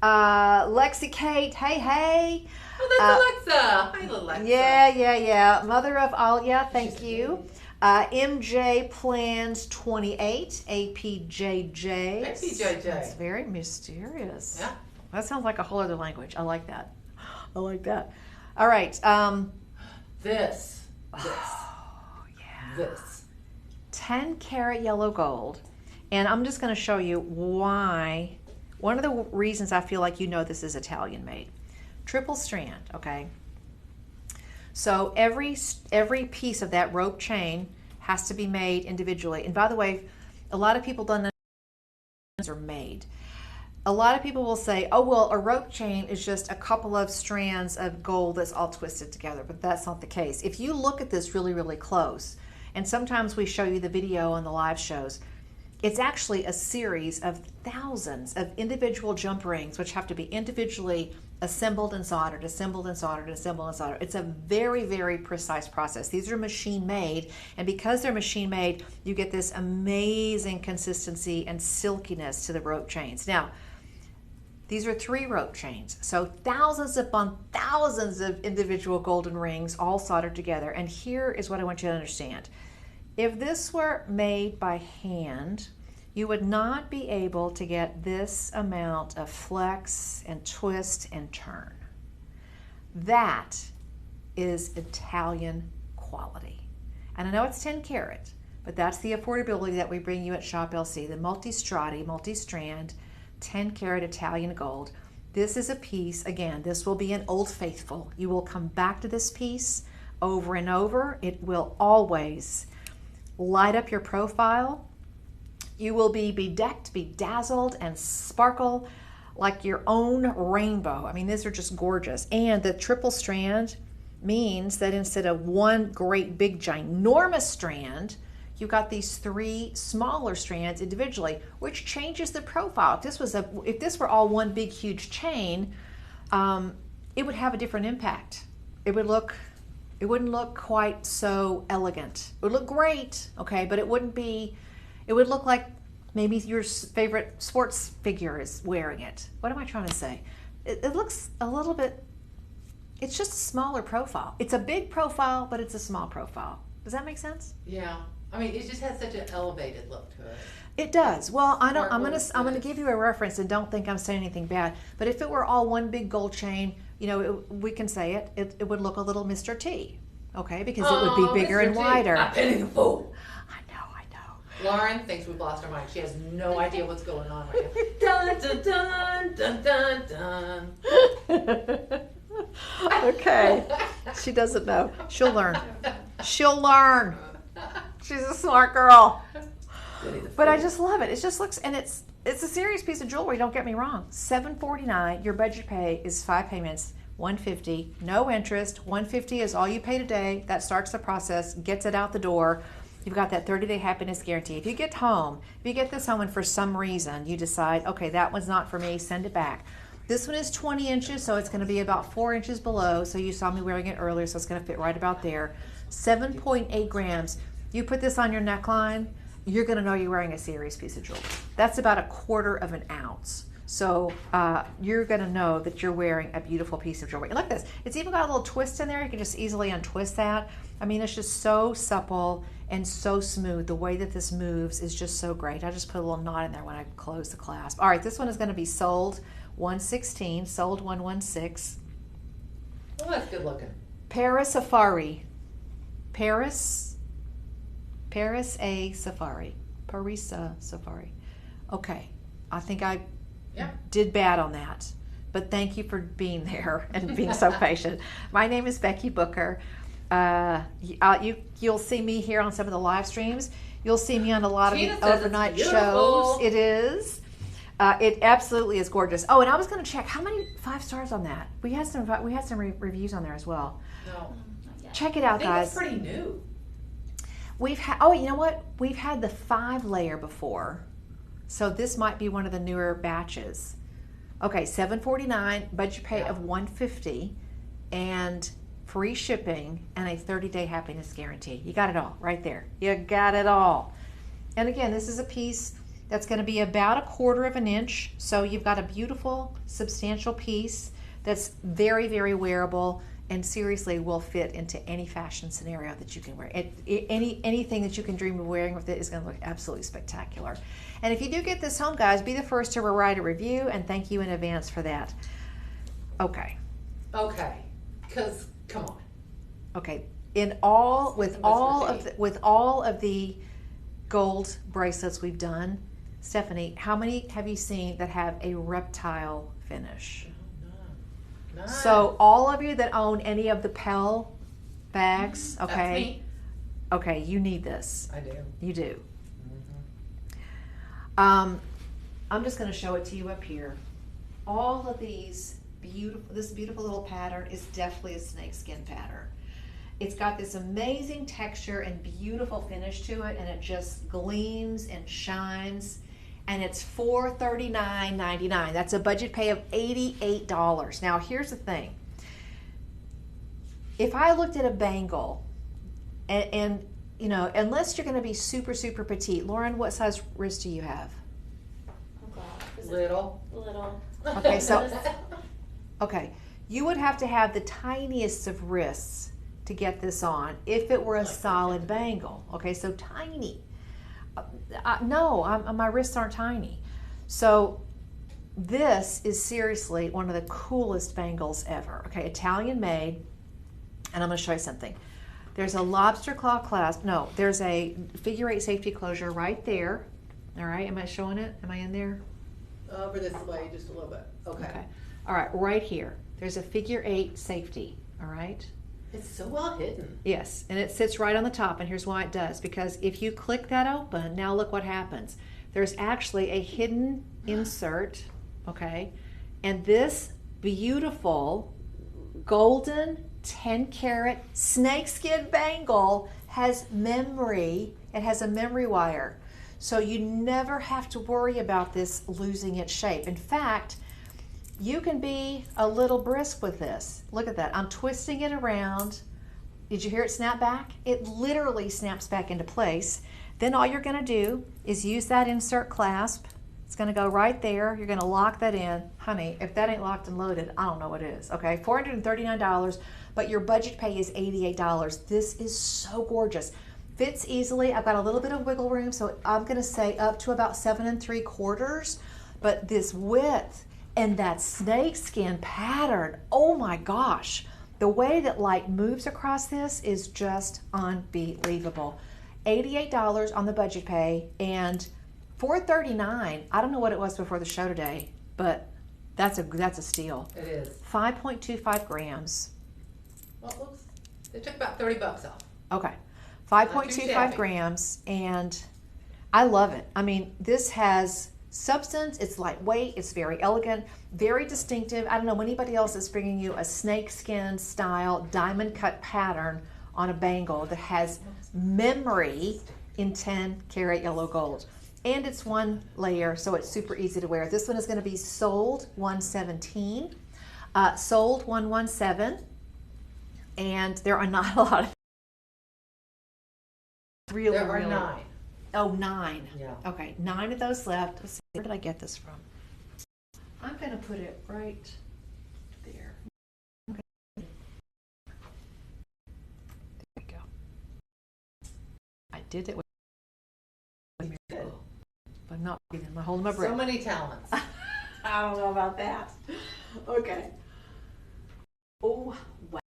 Lexi Kate, hey. Oh, that's Alexa. Hi, little Alexa. Yeah. Mother of all, thank you. MJ Plans 28, APJJ. APJJ. That's very mysterious. Yeah. That sounds like a whole other language. I like that. All right. This. Oh, yeah. This. 10 karat yellow gold. And I'm just going to show you why. One of the reasons I feel like this is Italian made. Triple strand, okay? So every piece of that rope chain has to be made individually. And by the way, a lot of people don't know are made. A lot of people will say, oh, well, a rope chain is just a couple of strands of gold that's all twisted together, but that's not the case. If you look at this really, really close, and sometimes we show you the video on the live shows, it's actually a series of thousands of individual jump rings, which have to be individually assembled and soldered, assembled and soldered, assembled and soldered. It's a very, very precise process. These are machine made, and because they're machine made, you get this amazing consistency and silkiness to the rope chains. Now, these are 3 rope chains, so thousands upon thousands of individual golden rings all soldered together. And here is what I want you to understand. If this were made by hand, you would not be able to get this amount of flex and twist and turn. That is Italian quality. And I know it's 10 karat, but that's the affordability that we bring you at Shop LC, the multi-strati, multi-strand, 10 karat Italian gold. This is a piece, again, this will be an Old Faithful. You will come back to this piece over and over. It will always light up your profile. You will be bedecked, bedazzled, and sparkle like your own rainbow. I mean, these are just gorgeous. And the triple strand means that instead of one great big ginormous strand, you've got these 3 smaller strands individually, which changes the profile. If this were all one big huge chain, it would have a different impact. It wouldn't look quite so elegant. It would look great, okay, but it would look like maybe your favorite sports figure is wearing it. What am I trying to say? It looks a little bit, it's just a smaller profile. It's a big profile, but it's a small profile. Does that make sense? Yeah. I mean, it just has such an elevated look to it. It does. Well, I'm Sparkles, gonna give you a reference, and don't think I'm saying anything bad. But if it were all one big gold chain, we can say it would look a little Mr. T, okay? Because it would be bigger Mr. and T. wider. Not Penny the Fool. I know. Lauren thinks we've lost our mind. She has no idea what's going on right now. Dun, dun, dun, dun, dun, dun. Okay. She doesn't know. She'll learn. She's a smart girl. But I just love it. It just looks, and it's a serious piece of jewelry, don't get me wrong. $749. Your budget pay is 5 payments, $150, no interest. $150 is all you pay today. That starts the process, gets it out the door. You've got that 30-day happiness guarantee. If you get this home and for some reason you decide, okay, that one's not for me, send it back. This one is 20 inches, so it's going to be about 4 inches below. So you saw me wearing it earlier, so it's going to fit right about there. 7.8 grams. You put this on your neckline, you're going to know you're wearing a serious piece of jewelry. That's about 1/4 of an ounce. So you're going to know that you're wearing a beautiful piece of jewelry. And look at this. It's even got a little twist in there. You can just easily untwist that. I mean, it's just so supple and so smooth. The way that this moves is just so great. I just put a little knot in there when I close the clasp. All right, this one is going to be sold 116, sold 116. Oh, that's good looking. Paris Safari. Paris a Safari. Parisa Safari. Okay, I think I did bad on that, but thank you for being there and being so patient. My name is Becky Booker. You'll see me here on some of the live streams. You'll see me on a lot of the overnight shows. It is. It absolutely is gorgeous. Oh, and I was going to check how many 5 stars on that. We had some reviews on there as well. No. Check it out, guys. It's pretty new. We've had. Oh, you know what? We've had the 5 layer before, so this might be one of the newer batches. Okay, $749, budget pay of $150, and free shipping and a 30-day happiness guarantee. You got it all right there. You got it all. And again, this is a piece that's going to be about 1/4 of an inch. So you've got a beautiful, substantial piece that's very, very wearable and seriously will fit into any fashion scenario that you can wear. Anything that you can dream of wearing with it is going to look absolutely spectacular. And if you do get this home, guys, be the first to write a review, and thank you in advance for that. Okay. Okay. Because come on. Okay. With all of the gold bracelets we've done, Stephanie, how many have you seen that have a reptile finish? None. So all of you that own any of the Pell bags, okay? That's me. Okay, you need this. I do. You do. Mm-hmm. I'm just going to show it to you up here. All of this beautiful little pattern is definitely a snakeskin pattern. It's got this amazing texture and beautiful finish to it, and it just gleams and shines. And it's $439.99. That's a budget pay of $88. Now, here's the thing. If I looked at a bangle, and you know, unless you're going to be super, super petite, Lauren, what size wrist do you have? Oh God. Little. Okay, so okay, you would have to have the tiniest of wrists to get this on if it were a solid bangle. Okay, so tiny. No, my wrists aren't tiny. So this is seriously one of the coolest bangles ever. Okay, Italian made, and I'm going to show you something. There's a lobster claw clasp. No, there's a figure 8 safety closure right there. All right, am I showing it? Am I in there? Over this way just a little bit. Okay. All right, right here. There's a figure 8 safety. All right. It's so well hidden. Yes, and it sits right on the top, and here's why it does. Because if you click that open, now look what happens. There's actually a hidden insert, okay? And this beautiful golden 10-carat snakeskin bangle has memory. It has a memory wire. So you never have to worry about this losing its shape. In fact, you can be a little brisk with this. Look at that. I'm twisting it around. Did you hear it snap back? It literally snaps back into place. Then all you're going to do is use that insert clasp. It's going to go right there. You're going to lock that in. Honey, if that ain't locked and loaded, I don't know what is. Okay, $439, but your budget pay is $88. This is so gorgeous. Fits easily. I've got a little bit of wiggle room, so I'm going to say up to about 7 3/4. But this width and that snakeskin pattern, oh my gosh. The way that light moves across this is just unbelievable. $88 on the budget pay, and $439. I don't know what it was before the show today, but that's a steal. It is. 5.25 grams. Well, it took about $30 off. Okay. 5.25 grams, and I love it. I mean, this has substance, it's lightweight, it's very elegant, very distinctive. I don't know anybody else that's bringing you a snakeskin style diamond cut pattern on a bangle that has memory in 10-carat yellow gold. And it's one layer, so it's super easy to wear. This one is going to be sold 117, sold 117, and there are not a lot of really. There are 9. Oh, 9. Yeah. Okay, 9 of those left. Let's see, where did I get this from? I'm going to put it right there. Okay. There we go. I did it with Good. but I'm not breathing. I'm holding my breath. So many talents. I don't know about that. Okay. Oh, wow.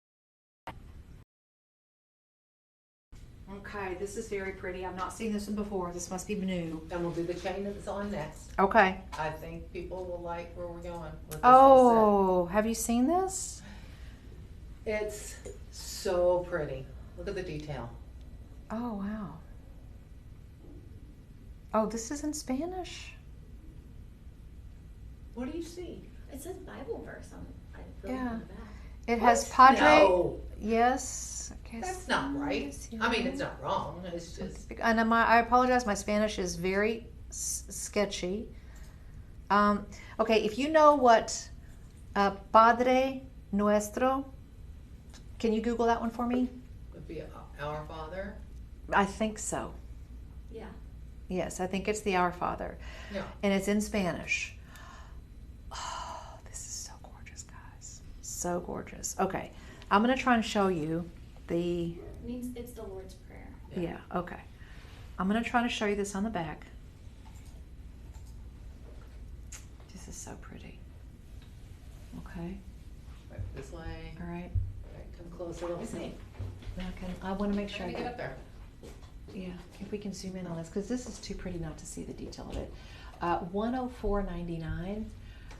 Okay, this is very pretty. I've not seen this one before. This must be new. And we'll do the chain that's on next. Okay. I think people will like where we're going with this Oh, have you seen this? whole set. It's so pretty. Look at the detail. Oh, wow. Oh, this is in Spanish. What do you see? It says Bible verse on Yeah. on the back. It has What? Padre. No. Yes. I guess That's not right. I mean, it's not wrong. It's just. And I apologize. My Spanish is very sketchy. Okay, if you know what Padre Nuestro, can you Google that one for me? Would be Our Father. I think so. Yeah. Yes, I think it's the Our Father. Yeah. And it's in Spanish. Oh, this is so gorgeous, guys. So gorgeous. Okay, I'm going to try and show you the... It means it's the Lord's Prayer. Yeah, okay. I'm going to try to show you this on the back. This is so pretty. Okay, Right this way. all right. Right, come closer. Let me see. Now I want to make sure Trying I to get get up there. Yeah, if we can zoom in on this, because this is too pretty not to see the detail of it. $104.99.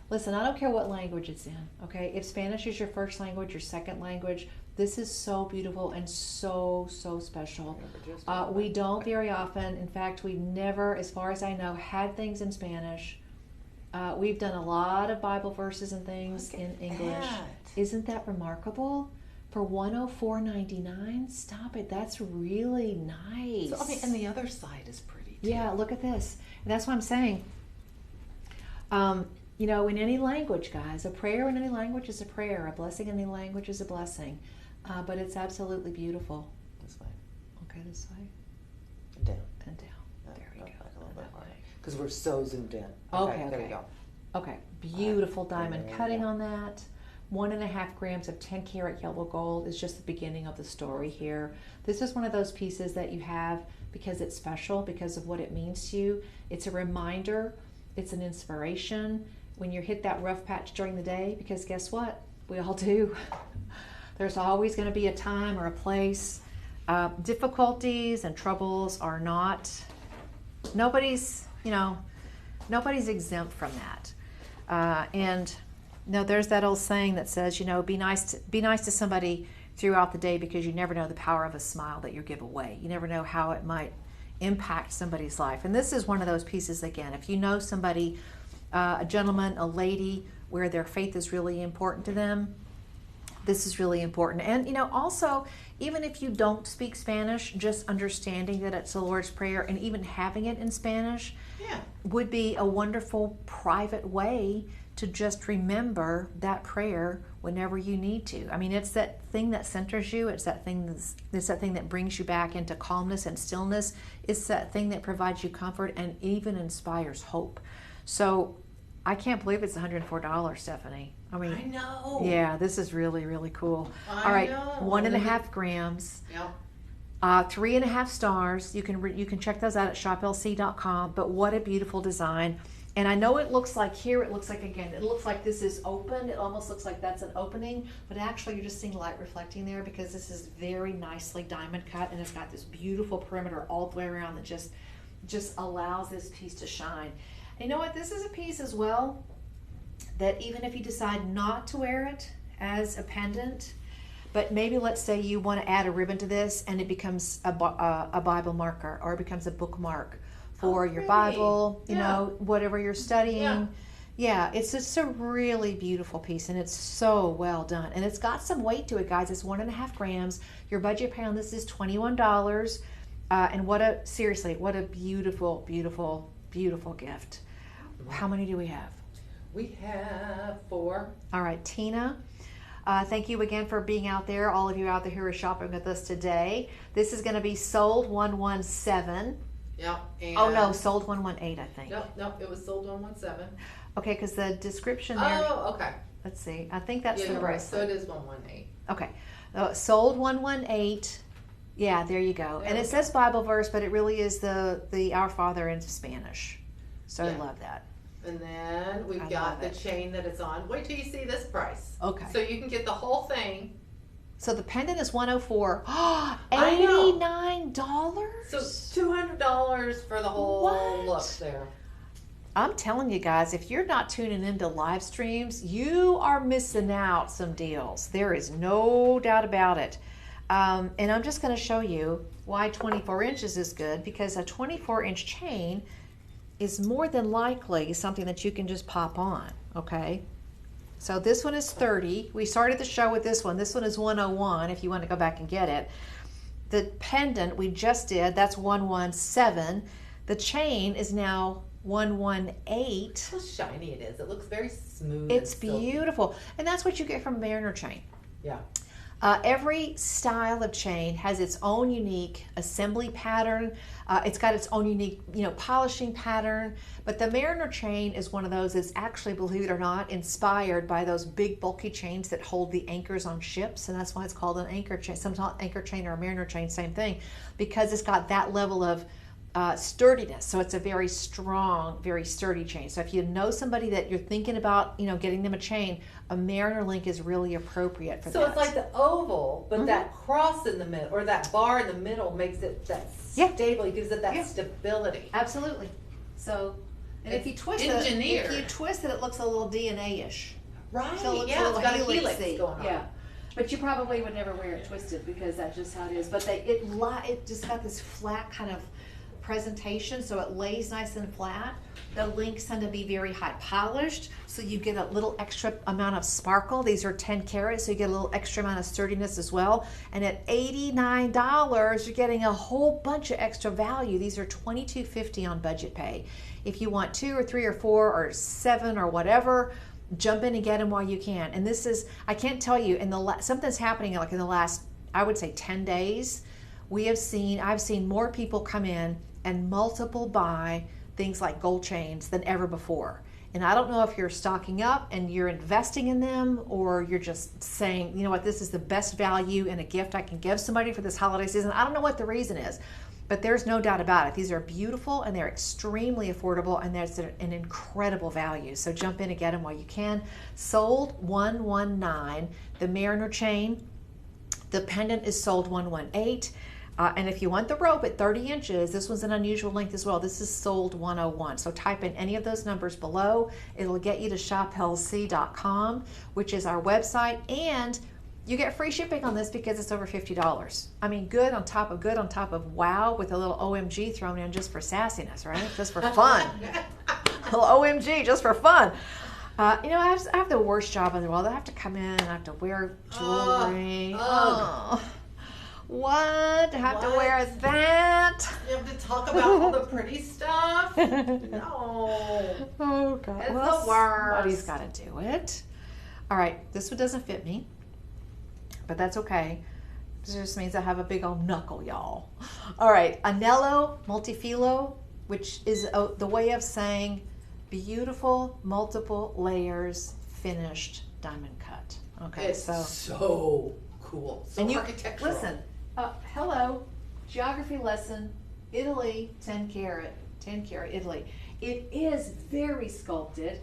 Listen, I don't care what language it's in, okay? If Spanish is your first language, your second language, this is so beautiful and so, so special. We don't very often, in fact, we never, as far as I know, had things in Spanish. We've done a lot of Bible verses and things in English. Isn't that remarkable? For $104.99, stop it. That's really nice. So, okay, and the other side is pretty too. Yeah, look at this. And that's what I'm saying. You know, in any language, guys, a prayer in any language is a prayer. A blessing in any language is a blessing. But it's absolutely beautiful. This way. Okay, this way And down. and down. There we go. Back a little And bit that more. way. Because we're so zoomed in. Okay, There okay. we go. Okay, beautiful diamond There we cutting go. on that. 1.5 grams of 10 karat yellow gold is just the beginning of the story here. This is one of those pieces that you have because it's special, because of what it means to you. It's a reminder, it's an inspiration when you hit that rough patch during the day, because guess what? We all do. There's always going to be a time or a place. Difficulties and troubles are not, nobody's exempt from that. And no, there's that old saying that says, you know, be nice to somebody throughout the day, because you never know the power of a smile that you give away. You never know how it might impact somebody's life. And this is one of those pieces, again, if you know somebody, a gentleman, a lady, where their faith is really important to them, this is really important. And, you know, also, even if you don't speak Spanish, just understanding that it's the Lord's Prayer and even having it in Spanish would be a wonderful private way to just remember that prayer whenever you need to. I mean, it's that thing that centers you. It's that thing that brings you back into calmness and stillness. It's that thing that provides you comfort and even inspires hope. So I can't believe it's $104, Stephanie. I mean, I know. yeah, this is really, really cool. All right, 1.5 grams. Yep. 3.5 stars. You can check those out at shoplc.com. But what a beautiful design. And I know it looks like here, it looks like this is open. It almost looks like that's an opening, but actually you're just seeing light reflecting there, because this is very nicely diamond cut, and it's got this beautiful perimeter all the way around that just allows this piece to shine. And you know what? This is a piece as well that even if you decide not to wear it as a pendant, but maybe let's say you want to add a ribbon to this and it becomes a Bible marker, or it becomes a bookmark for your Bible, you know, whatever you're studying. Yeah, it's just a really beautiful piece, and it's so well done. And it's got some weight to it, guys. It's 1.5 grams. Your budget pay on this is $21. And what a beautiful, beautiful Beautiful gift. How many do we have? We have 4. All right, Tina. Thank you again for being out there. All of you out there who are shopping with us today. This is going to be sold 117. Yep. And Oh no, sold 118, I think. Nope, it was sold 117. Okay, because the description there. Oh, okay. Let's see. I think that's Yeah, the you're right. So bracelet. it is 118. Okay, sold 118. Yeah, there you go. There And we it says Bible verse, but it really is the Our Father in Spanish. So I Yeah. love that. And then we've I got love the it. chain that it's on. Wait till you see this price. Okay. So you can get the whole thing. So the pendant is 104. I know. $89. So $200 for the whole What? look there. I'm telling you guys, if you're not tuning into live streams, you are missing out some deals. There is no doubt about it. And I'm just going to show you why 24 inches is good, because a 24-inch chain is more than likely something that you can just pop on, okay? So this one is 30. We started the show with this one. This one is 101 if you want to go back and get it. The pendant we just did, that's 117. The chain is now 118. How shiny it is. It looks very smooth. It's and silky. beautiful. And that's what you get from a Mariner chain. Yeah. Every style of chain has its own unique assembly pattern. It's got its own unique, polishing pattern. But the Mariner chain is one of those that's actually, believe it or not, inspired by those big bulky chains that hold the anchors on ships, and that's why it's called an anchor chain. Sometimes anchor chain or a Mariner chain, same thing, because it's got that level of sturdiness. So it's a very strong, very sturdy chain. So if you know somebody that you're thinking about, getting them a chain, a Mariner link is really appropriate for that. So it's like the oval, but that cross in the middle, or that bar in the middle, makes it that stable. It gives it that stability. Absolutely. So, and if you twist engineered. it, it looks a little DNA-ish. Right. So it looks Yeah, a it's little got a helix helix-y. going on. Yeah. But you probably would never wear it twisted because that's just how it is. But it just got this flat kind of presentation, so it lays nice and flat. The links tend to be very high polished, so you get a little extra amount of sparkle. These are 10 karat, so you get a little extra amount of sturdiness as well. And at $89, you're getting a whole bunch of extra value. These are $22.50 on budget pay. If you want 2 or 3 or 4 or 7 or whatever, jump in and get them while you can. And this is, I can't tell you, something's happening like in the last, I would say 10 days. I've seen more people come in and multiple buy things like gold chains than ever before. And I don't know if you're stocking up and you're investing in them, or you're just saying, you know what, this is the best value and a gift I can give somebody for this holiday season. I don't know what the reason is, but there's no doubt about it. These are beautiful and they're extremely affordable, and there's an incredible value. So jump in and get them while you can. Sold 119, the Mariner chain. The pendant is sold 118. And if you want the rope at 30 inches, this one's an unusual length as well. This is sold 101. So type in any of those numbers below. It'll get you to shoplc.com, which is our website. And you get free shipping on this because it's over $50. I mean, good on top of wow, with a little OMG thrown in just for sassiness, right? Just for fun. A little OMG just for fun. I have the worst job in the world. I have to come in and I have to wear jewelry. What? I have to wear that? You have to talk about all the pretty stuff? No. Oh, God. It's the worst. Somebody's got to do it. All right. This one doesn't fit me, but that's okay. This just means I have a big old knuckle, y'all. All right. Anello Multifilo, which is the way of saying beautiful, multiple layers, finished diamond cut. Okay. It's so cool. So architectural. Listen. Hello, geography lesson, Italy, 10 karat, Italy. It is very sculpted.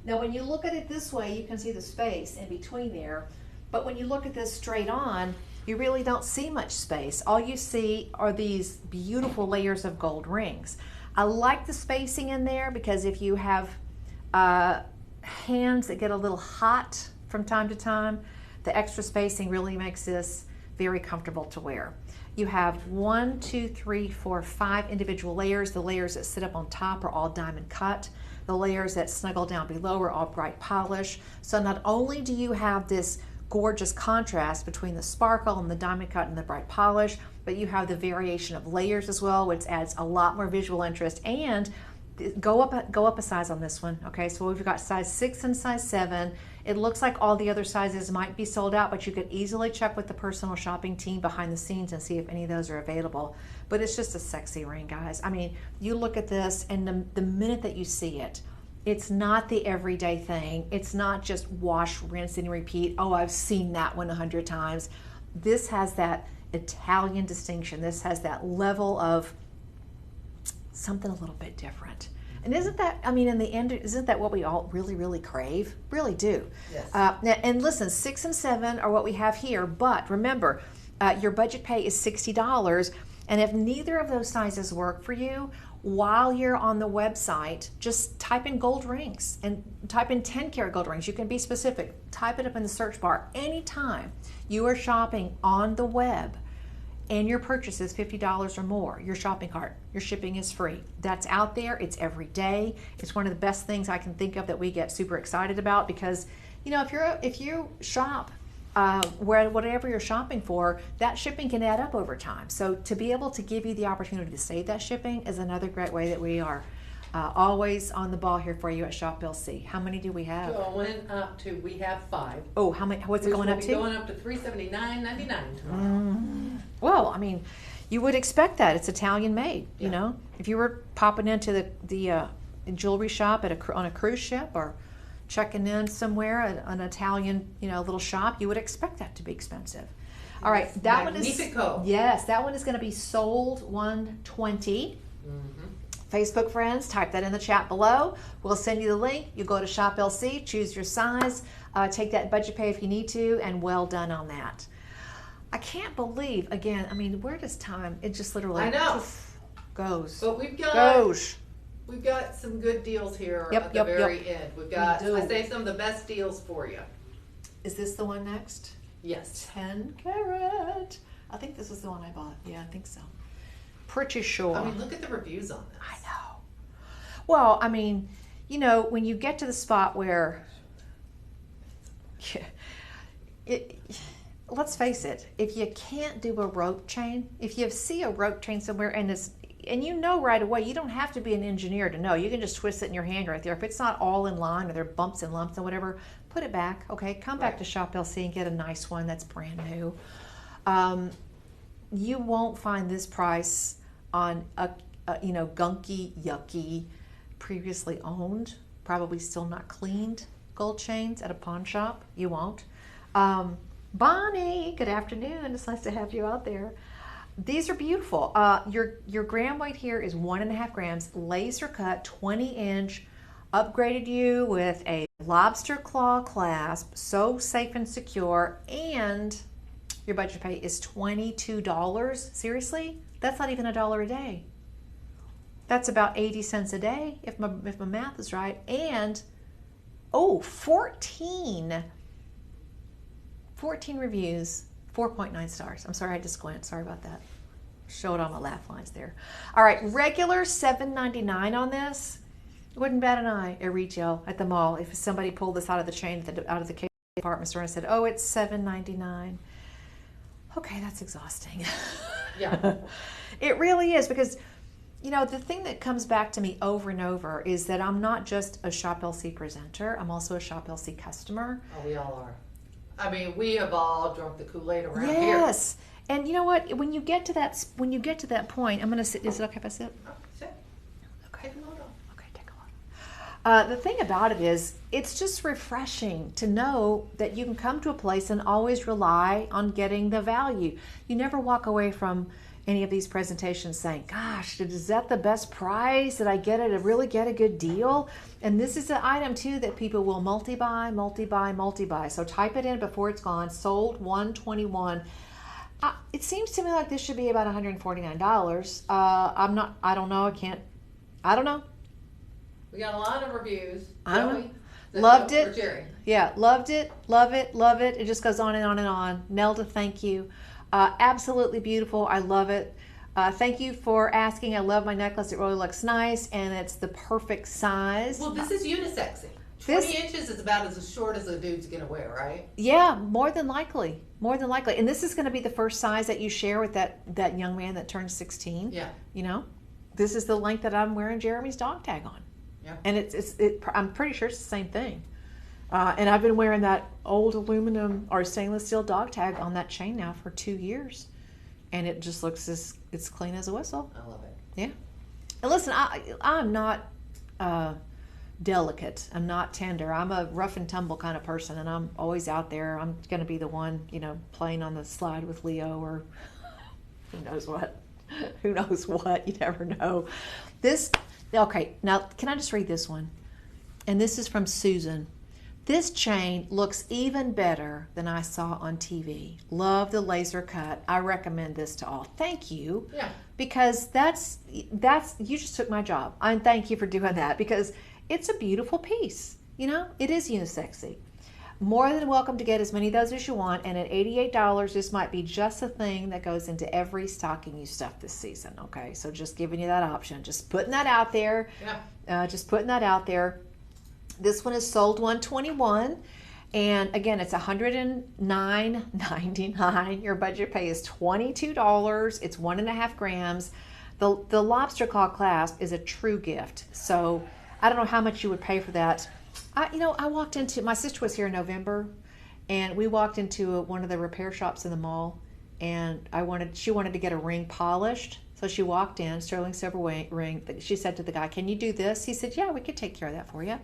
Now, when you look at it this way, you can see the space in between there. But when you look at this straight on, you really don't see much space. All you see are these beautiful layers of gold rings. I like the spacing in there because if you have hands that get a little hot from time to time, the extra spacing really makes this very comfortable to wear. You have 1, 2, 3, 4, 5 individual layers. The layers that sit up on top are all diamond cut. The layers that snuggle down below are all bright polish. So not only do you have this gorgeous contrast between the sparkle and the diamond cut and the bright polish, but you have the variation of layers as well, which adds a lot more visual interest. And Go up a size on this one. Okay, so we've got size 6 and size 7. It looks like all the other sizes might be sold out, but you could easily check with the personal shopping team behind the scenes and see if any of those are available. But it's just a sexy ring, guys. I mean, you look at this, and the minute that you see it, it's not the everyday thing. It's not just wash, rinse, and repeat. Oh, I've seen that one 100 times. This has that Italian distinction. This has that level of something a little bit different. And isn't that, I mean, in the end, isn't that what we all really, really crave? Really do. Yes. And listen, 6 and 7 are what we have here, but remember, your budget pay is $60, and if neither of those sizes work for you, while you're on the website, just type in gold rings and type in 10-karat gold rings. You can be specific. Type it up in the search bar. Anytime you are shopping on the web, and your purchase is $50 or more, your shopping cart, your shipping is free. That's out there. It's every day. It's one of the best things I can think of that we get super excited about, because, you know, if you shop whatever you're shopping for, that shipping can add up over time. So to be able to give you the opportunity to save that shipping is another great way that we are always on the ball here for you at Shop LC. How many do we have? Going up to, we have 5. Oh, how many? What's it going up to? Going up to $379.99 tomorrow. Well, I mean, you would expect that. It's Italian made, you know. If you were popping into the jewelry shop on a cruise ship, or checking in somewhere at an Italian, you know, little shop, you would expect that to be expensive. All right, that Magnifico. one is, yes, that one is going to be sold $120. Facebook friends, type that in the chat below. We'll send you the link. You go to Shop LC, choose your size, take that budget pay if you need to, and well done on that. I can't believe, again, I mean, where does time, it just literally I know. goes. But we've got some good deals here at the very end. We've got, I say, some of the best deals for you. Is this the one next? Yes. 10 karat. I think this is the one I bought. Yeah, I think so. Pretty sure. I mean, look at the reviews on this. I know. Well, I mean, you know, when you get to the spot where, let's face it, if you can't do a rope chain, if you see a rope chain somewhere and you know right away, you don't have to be an engineer to know. You can just twist it in your hand right there. If it's not all in line, or there are bumps and lumps and whatever, put it back. Okay, come back to Shop LC and get a nice one that's brand new. You won't find this price on a you know, gunky, yucky, previously owned, probably still not cleaned gold chains at a pawn shop. You won't. Bonnie, good afternoon. It's nice to have you out there. These are beautiful. Your gram weight here is 1.5 grams, laser cut, 20-inch, upgraded you with a lobster claw clasp, so safe and secure, and your budget pay is $22. Seriously? That's not even $1 a day. That's about 80 cents a day, if my math is right. And, 14 reviews, 4.9 stars. I'm sorry, I just squint. Sorry about that. Showed all my laugh lines there. All right, regular $7.99 on this. Wouldn't bat an eye at retail at the mall if somebody pulled this out of the chain, out of the department store and said, oh, it's $7.99. Okay, that's exhausting. Yeah. It really is, because, you know, the thing that comes back to me over and over is that I'm not just a Shop LC presenter. I'm also a Shop LC customer. Oh, we all are. I mean, we have all drunk the Kool-Aid around here. Yes. And you know what? When you get to that point, I'm going to sit. Is it okay if I sit? Oh, sit. Okay. Take a load off. Okay, take a load. The thing about it is, it's just refreshing to know that you can come to a place and always rely on getting the value. You never walk away from any of these presentations saying, gosh, is that the best price? Did I get it? Did I really get a good deal? And this is an item too that people will multi-buy, multi-buy, multi-buy. So type it in before it's gone. Sold $121. It seems to me like this should be about $149. I don't know. We got a lot of reviews. I don't know. That Loved we're it. cheering. Yeah, loved it, love it, love it. It just goes on and on and on. Nelda, thank you. Absolutely beautiful. I love it. Thank you for asking. I love my necklace. It really looks nice, and it's the perfect size. Well, this is unisexy. 20 inches is about as short as a dude's gonna wear, right? Yeah, more than likely. More than likely. And this is going to be the first size that you share with that young man that turns 16. Yeah. You know? this is the length that I'm wearing Jeremy's dog tag on. Yeah. And I'm pretty sure it's the same thing. And I've been wearing that old aluminum or stainless steel dog tag on that chain now for 2 years. And it just looks it's clean as a whistle. I love it. Yeah. And listen, I'm not delicate. I'm not tender. I'm a rough and tumble kind of person, and I'm always out there. I'm going to be the one, playing on the slide with Leo or who knows what. Who knows what? You never know. Okay, now can I just read this one? And this is from Susan. This chain looks even better than I saw on TV. Love the laser cut. I recommend this to all. Thank you. Yeah. Because that's you just took my job. And thank you for doing that, because it's a beautiful piece. It is unisexy. More than welcome to get as many of those as you want, and at $88, this might be just the thing that goes into every stocking you stuff this season, okay? So just giving you that option. Just putting that out there. Yeah. Just putting that out there. This one is sold $121, and again, it's $109.99. Your budget pay is $22. It's 1.5 grams. The lobster claw clasp is a true gift. So I don't know how much you would pay for that. I walked into, my sister was here in November, and we walked into one of the repair shops in the mall, and she wanted to get a ring polished. So she walked in, sterling silver ring. She said to the guy, "Can you do this?" He said, "Yeah, we could take care of that for you."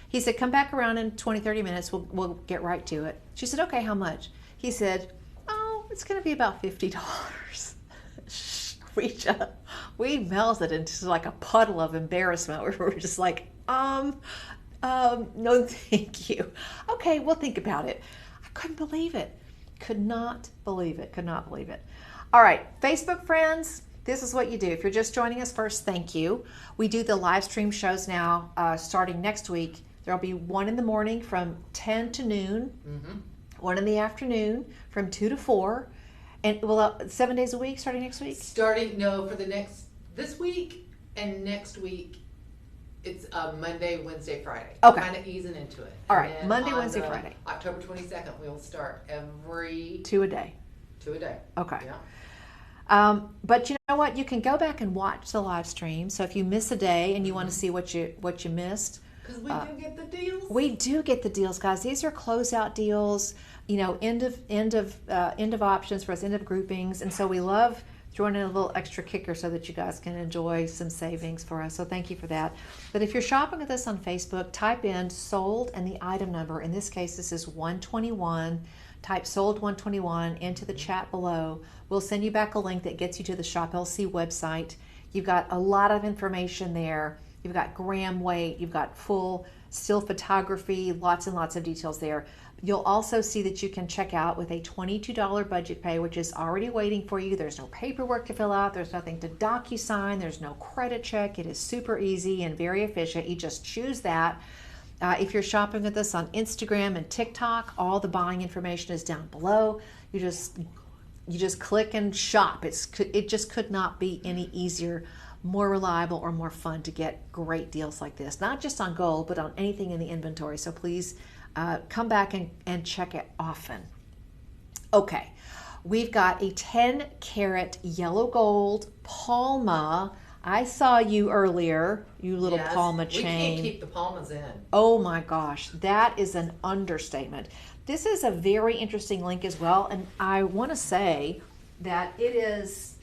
He said, "Come back around in 20-30 minutes. We'll get right to it." She said, "Okay, how much?" He said, "Oh, it's going to be about $50. We melted into like a puddle of embarrassment. We were just like, no, thank you. Okay, we'll think about it. I couldn't believe it. Could not believe it. All right, Facebook friends, this is what you do. If you're just joining us first, thank you. We do the live stream shows now starting next week. There'll be one in the morning from 10 to noon, one in the afternoon from 2 to 4, and 7 days a week starting next week? This week and next week, it's Monday, Wednesday, Friday. Okay. Kind of easing into it. All right, And Monday, on Wednesday, Friday. October 22nd, we'll start every 2 a day. 2 a day. Okay. Yeah. But you know what? You can go back and watch the live stream. So if you miss a day and you want to see what you missed, because we do get the deals. we do get the deals, guys. These are closeout deals. End of options for us, end of groupings, and so we love throwing in a little extra kicker so that you guys can enjoy some savings for us. So thank you for that. But if you're shopping with us on Facebook, type in sold and the item number. In this case, this is 121. Type sold 121 into the chat below. We'll send you back a link that gets you to the Shop LC website. You've got a lot of information there. You've got gram weight. You've got full still photography, lots and lots of details there. You'll also see that you can check out with a $22 budget pay, which is already waiting for you. There's no paperwork to fill out. There's nothing to DocuSign. There's no credit check. It is super easy and very efficient. You just choose that. If you're shopping with us on Instagram and TikTok, all the buying information is down below. You just click and shop. It just could not be any easier, more reliable, or more fun to get great deals like this. Not just on gold, but on anything in the inventory. So please come back and check it often. Okay, we've got a 10 karat yellow gold Palma. I saw you earlier, you little Palma chain. We can't keep the Palmas in. Oh my gosh, that is an understatement. This is a very interesting link as well, and I want to say that it is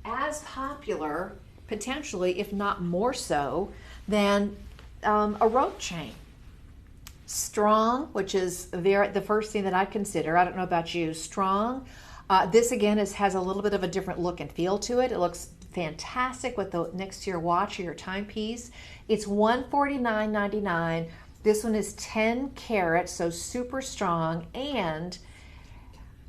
as popular, potentially, if not more so, than a rope chain. Strong, which is the first thing that I consider. I don't know about you. Strong. This again has a little bit of a different look and feel to it. It looks fantastic with the next to your watch or your timepiece. It's $149.99. This one is 10 karat, so super strong, and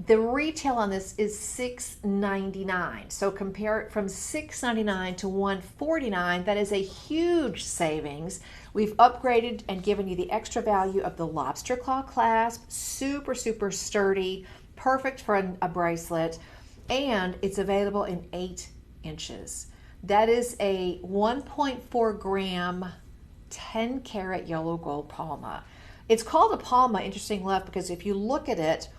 the retail on this is $6.99. So compare it from $6.99 to $149. That is a huge savings. We've upgraded and given you the extra value of the lobster claw clasp. Super, super sturdy, perfect for a bracelet, and it's available in 8 inches. That is a 1.4 gram, 10 karat yellow gold Palma. It's called a Palma, interesting enough, because if you look at it,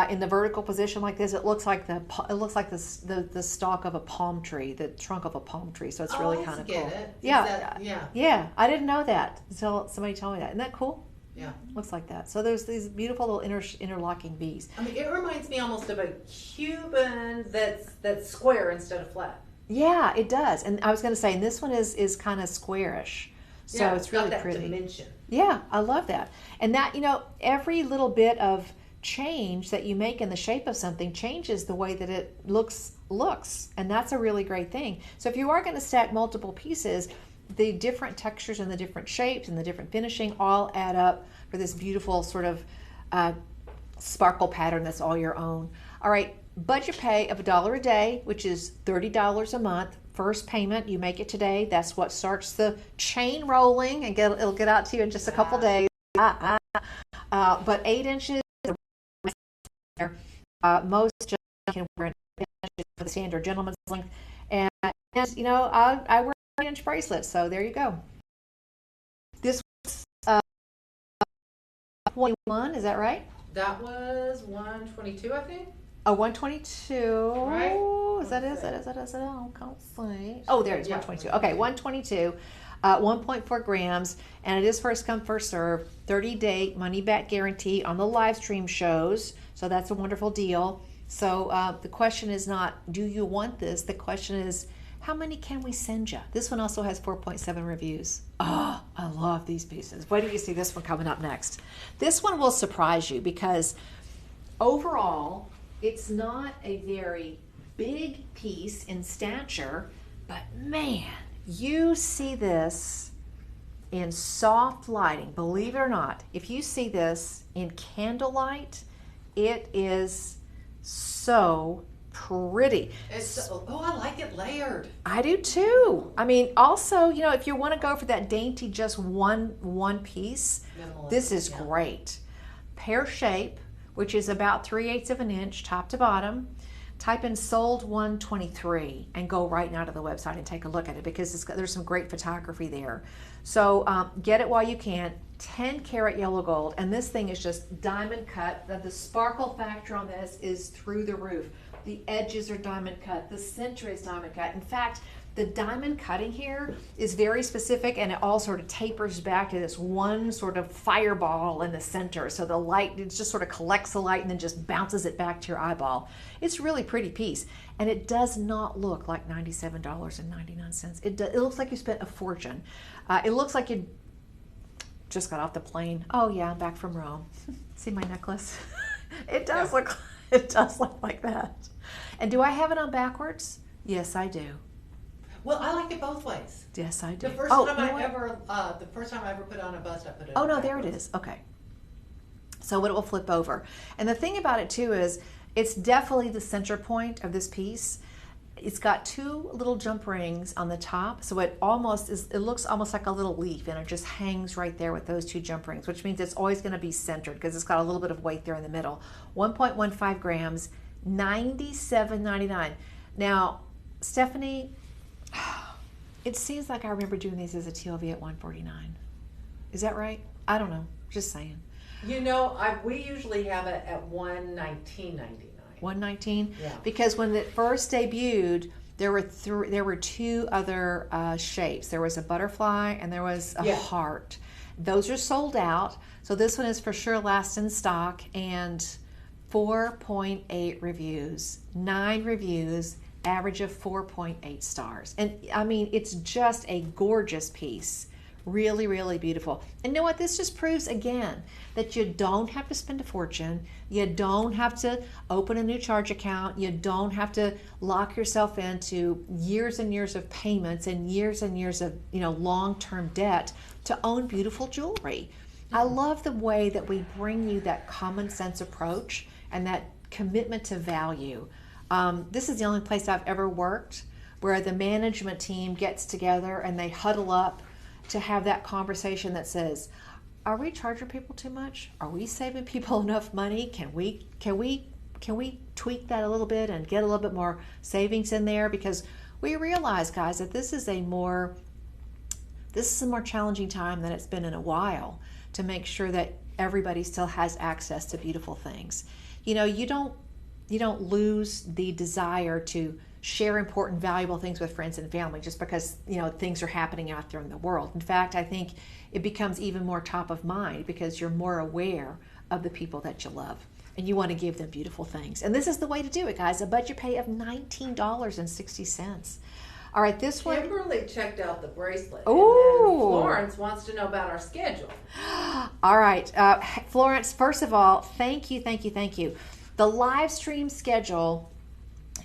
in the vertical position like this, it looks like the stalk of a palm tree, the trunk of a palm tree. So it's really kind of cool. Yeah. I didn't know that until somebody told me that. Isn't that cool? Yeah. Looks like that. So there's these beautiful little interlocking bees. I mean, it reminds me almost of a Cuban that's square instead of flat. Yeah, it does. And I was going to say, and this one is kind of squarish. So it's really got that pretty. Dimension. Yeah, I love that. And that, every little bit of change that you make in the shape of something changes the way that it looks. And that's a really great thing. So if you are going to stack multiple pieces, the different textures and the different shapes and the different finishing all add up for this beautiful sort of sparkle pattern that's all your own. All right, budget pay of $1 a day, which is $30 a month. First payment, you make it today. That's what starts the chain rolling, and it'll get out to you in just a couple days. But 8 inches, most can wear 8 inches for the standard gentleman's length. And I wear 8-inch bracelets, so there you go. This was 21, is that right? That was 122, I think. Oh, 122. Right. Is that it? I can't see. Oh, there it is, 122. Okay, 122, 1.4 grams, and it is first come, first serve. 30-day money-back guarantee on the live stream shows, so that's a wonderful deal. So the question is not, do you want this? The question is, how many can we send you? This one also has 4.7 reviews. Oh, I love these pieces. Wait till you see this one coming up next. This one will surprise you because overall, it's not a very big piece in stature, but man, you see this in soft lighting. Believe it or not, if you see this in candlelight, it is so pretty. I like it layered. I do too. I mean, also, if you want to go for that dainty, just one piece, this is great. Pear shape, which is about 3/8 of an inch, top to bottom. Type in sold 123 and go right now to the website and take a look at it because there's some great photography there. So get it while you can. 10 karat yellow gold, and this thing is just diamond cut. The sparkle factor on this is through the roof. The edges are diamond cut. The center is diamond cut. In fact, the diamond cutting here is very specific, and it all sort of tapers back to this one sort of fireball in the center. So the light, it just sort of collects the light and then just bounces it back to your eyeball. It's a really pretty piece, and it does not look like $97.99. It looks like you spent a fortune. It looks like you just got off the plane. Oh yeah, I'm back from Rome. See my necklace? It does look like that. And do I have it on backwards? Yes, I do. Well, I like it both ways. Yes, I do. The first time I ever put on a bust, I put it on no, there it is. Okay. So it will flip over. And the thing about it too is it's definitely the center point of this piece. It's got 2 little jump rings on the top, so it looks almost like a little leaf, and it just hangs right there with those 2 jump rings, which means it's always going to be centered because it's got a little bit of weight there in the middle. 1.15 grams, $97.99. Now, Stephanie, it seems like I remember doing these as a TLV at $149. Is that right? I don't know. Just saying. We usually have it at $119.99. 119. Yeah. Because when it first debuted, there were 2 other shapes. There was a butterfly and there was a heart. Those are sold out. So this one is for sure last in stock, and 4.8 reviews, 9 reviews, average of 4.8 stars. And I mean, it's just a gorgeous piece. Really, really beautiful. And you know what? This just proves again that you don't have to spend a fortune. You don't have to open a new charge account. You don't have to lock yourself into years and years of payments and years of long-term debt to own beautiful jewelry. I love the way that we bring you that common sense approach and that commitment to value. This is the only place I've ever worked where the management team gets together and they huddle up to have that conversation that says, are we charging people too much? Are we saving people enough money? Can we tweak that a little bit and get a little bit more savings in there? Because we realize, guys, that this is a more challenging time than it's been in a while to make sure that everybody still has access to beautiful things. you don't lose the desire to share important, valuable things with friends and family just because, things are happening out there in the world. In fact, I think it becomes even more top of mind because you're more aware of the people that you love and you want to give them beautiful things. And this is the way to do it, guys. A budget pay of $19.60. All right, this one. Kimberly checked out the bracelet. Ooh. And then Florence wants to know about our schedule. All right, Florence, first of all, thank you. The live stream schedule,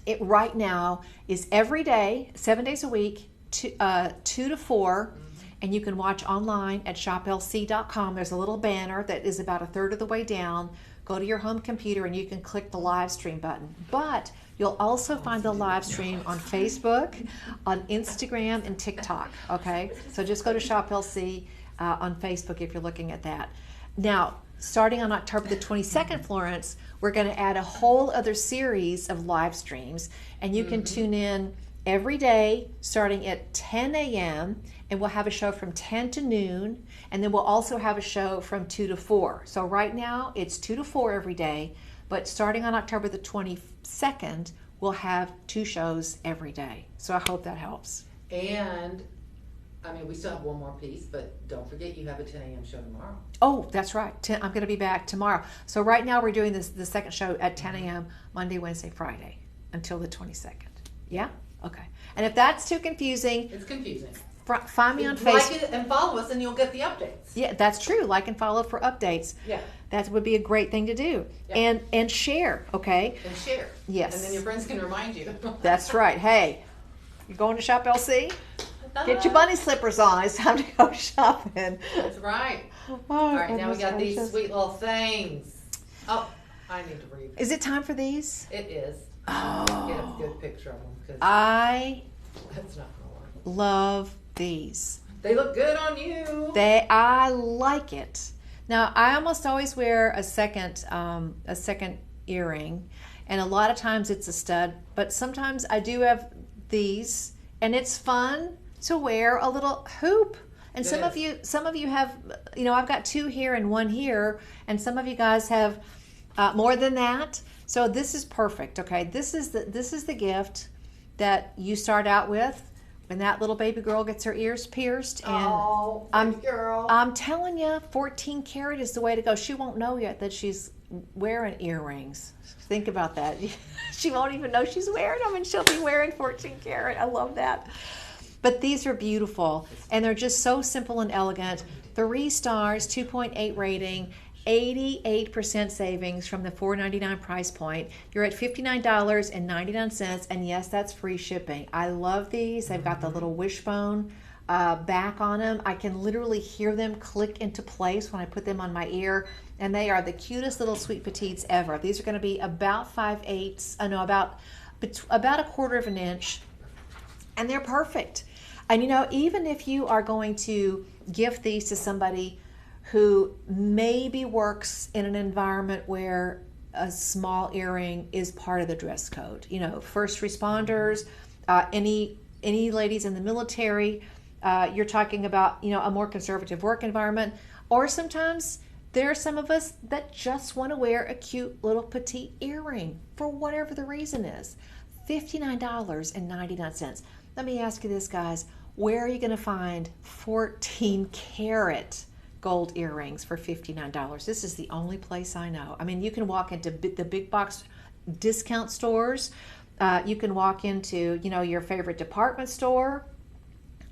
it right now is every day, 7 days a week, 2 to 4, and you can watch online at shoplc.com. There's a little banner that is about a third of the way down. Go to your home computer and you can click the live stream button. But you'll also find the live stream on Facebook, on Instagram, and TikTok, okay? So just go to ShopLC on Facebook if you're looking at that. Now, starting on October the 22nd, Florence, we're going to add a whole other series of live streams, and you can tune in every day starting at 10 a.m., and we'll have a show from 10 to noon, and then we'll also have a show from 2 to 4. So right now, it's 2 to 4 every day, but starting on October the 22nd, we'll have 2 shows every day. So I hope that helps. And, we still have one more piece, but don't forget you have a 10 a.m. show tomorrow. Oh, that's right. I'm going to be back tomorrow. So right now we're doing the second show at 10 a.m. Monday, Wednesday, Friday until the 22nd. Yeah? Okay. And if that's too confusing, it's confusing. Find me on Facebook. Like it and follow us and you'll get the updates. Yeah, that's true. Like and follow for updates. Yeah. That would be a great thing to do. Yeah. And share, okay? And share. Yes. And then your friends can remind you. That's right. Hey, you're going to Shop LC? Get your bunny slippers on. It's time to go shopping. That's right. All right, now we got these sweet little things. Oh, I need to read. Is it time for these? It is. Oh. Get a good picture of them. That's not going to work. Love these. They look good on you. I like it. Now, I almost always wear a second earring, and a lot of times it's a stud, but sometimes I do have these, and it's fun to wear a little hoop. And some of you have, I've got 2 here and 1 here, and some of you guys have more than that. So this is perfect. Okay, this is the gift that you start out with when that little baby girl gets her ears pierced. And girl. I'm telling you, 14 karat is the way to go. She won't know yet that she's wearing earrings. Think about that. She won't even know she's wearing them, and she'll be wearing 14 karat. I love that. But these are beautiful, and they're just so simple and elegant. 3 stars, 2.8 rating, 88% savings from the $4.99 price point. You're at $59.99, and yes, that's free shipping. I love these. They've got the little wishbone back on them. I can literally hear them click into place when I put them on my ear, and they are the cutest little sweet petites ever. These are going to be about 5/8, about a quarter of an inch, and they're perfect. And even if you are going to gift these to somebody who maybe works in an environment where a small earring is part of the dress code, first responders, any ladies in the military, you're talking about, a more conservative work environment, or sometimes there are some of us that just want to wear a cute little petite earring for whatever the reason is. $59.99. Let me ask you this, guys. Where are you going to find 14 karat gold earrings for $59? This is the only place I know. You can walk into the big box discount stores. You can walk into, your favorite department store,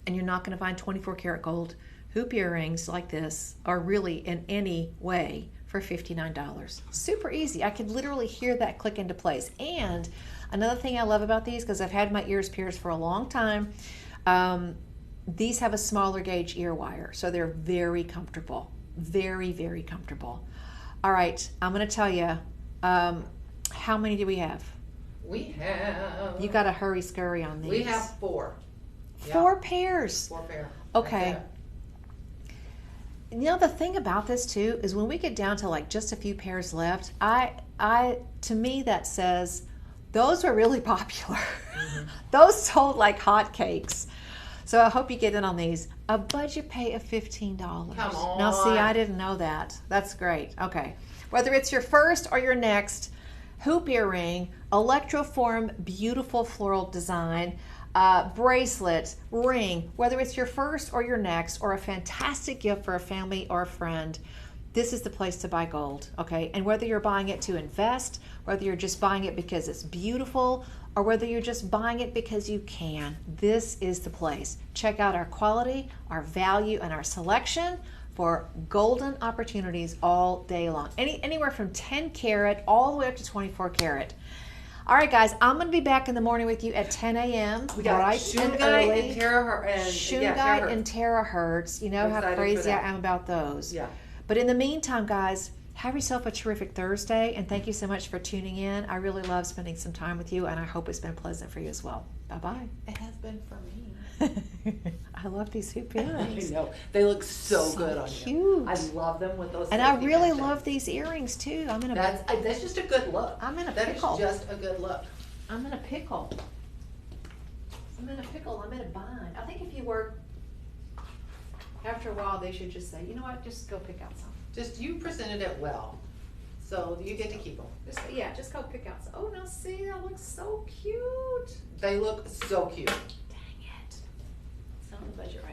and you're not going to find 24 karat gold hoop earrings like this, or really in any way, for $59. Super easy. I could literally hear that click into place. And another thing I love about these, because I've had my ears pierced for a long time, these have a smaller gauge ear wire, so they're very comfortable. Very, very comfortable. All right, I'm going to tell you, how many do we have? We have... You got to hurry scurry on these. We have 4. 4 pairs. 4 pairs. Okay. The thing about this too is when we get down to like just a few pairs left, to me that says those were really popular. Mm-hmm. Those sold like hotcakes. So I hope you get in on these. A budget pay of $15. Come on. Now see, I didn't know that. That's great. Okay. Whether it's your first or your next, hoop earring, electroform, beautiful floral design, bracelet, ring, whether it's your first or your next, or a fantastic gift for a family or a friend, this is the place to buy gold, okay? And whether you're buying it to invest, whether you're just buying it because it's beautiful, or whether you're just buying it because you can, this is the place. Check out our quality, our value, and our selection for golden opportunities all day long. Anywhere from 10 karat all the way up to 24 karat. All right, guys, I'm going to be back in the morning with you at 10 a.m. We got bright and Shungite early. and Shungite and terahertz. You know I'm how excited for crazy I that. am about those. Yeah. But in the meantime, guys, have yourself a terrific Thursday, and thank you so much for tuning in. I really love spending some time with you, and I hope it's been pleasant for you as well. Bye-bye. It has been for me. I love these hoop I earrings. know. They look so good on cute. you. I love them with those. And I safety really pins. love these earrings, too. That's just a good look. I'm in a That pickle. is just a good look. I'm in a pickle. I'm in a pickle. I'm in a bind. I think if you work, after a while, they should just say, you know what, just go pick out some. Just you presented it well, so you get to keep them. Just go pick out some. Oh, now see, that looks so cute. They look so cute. Dang it. It's not on the budget right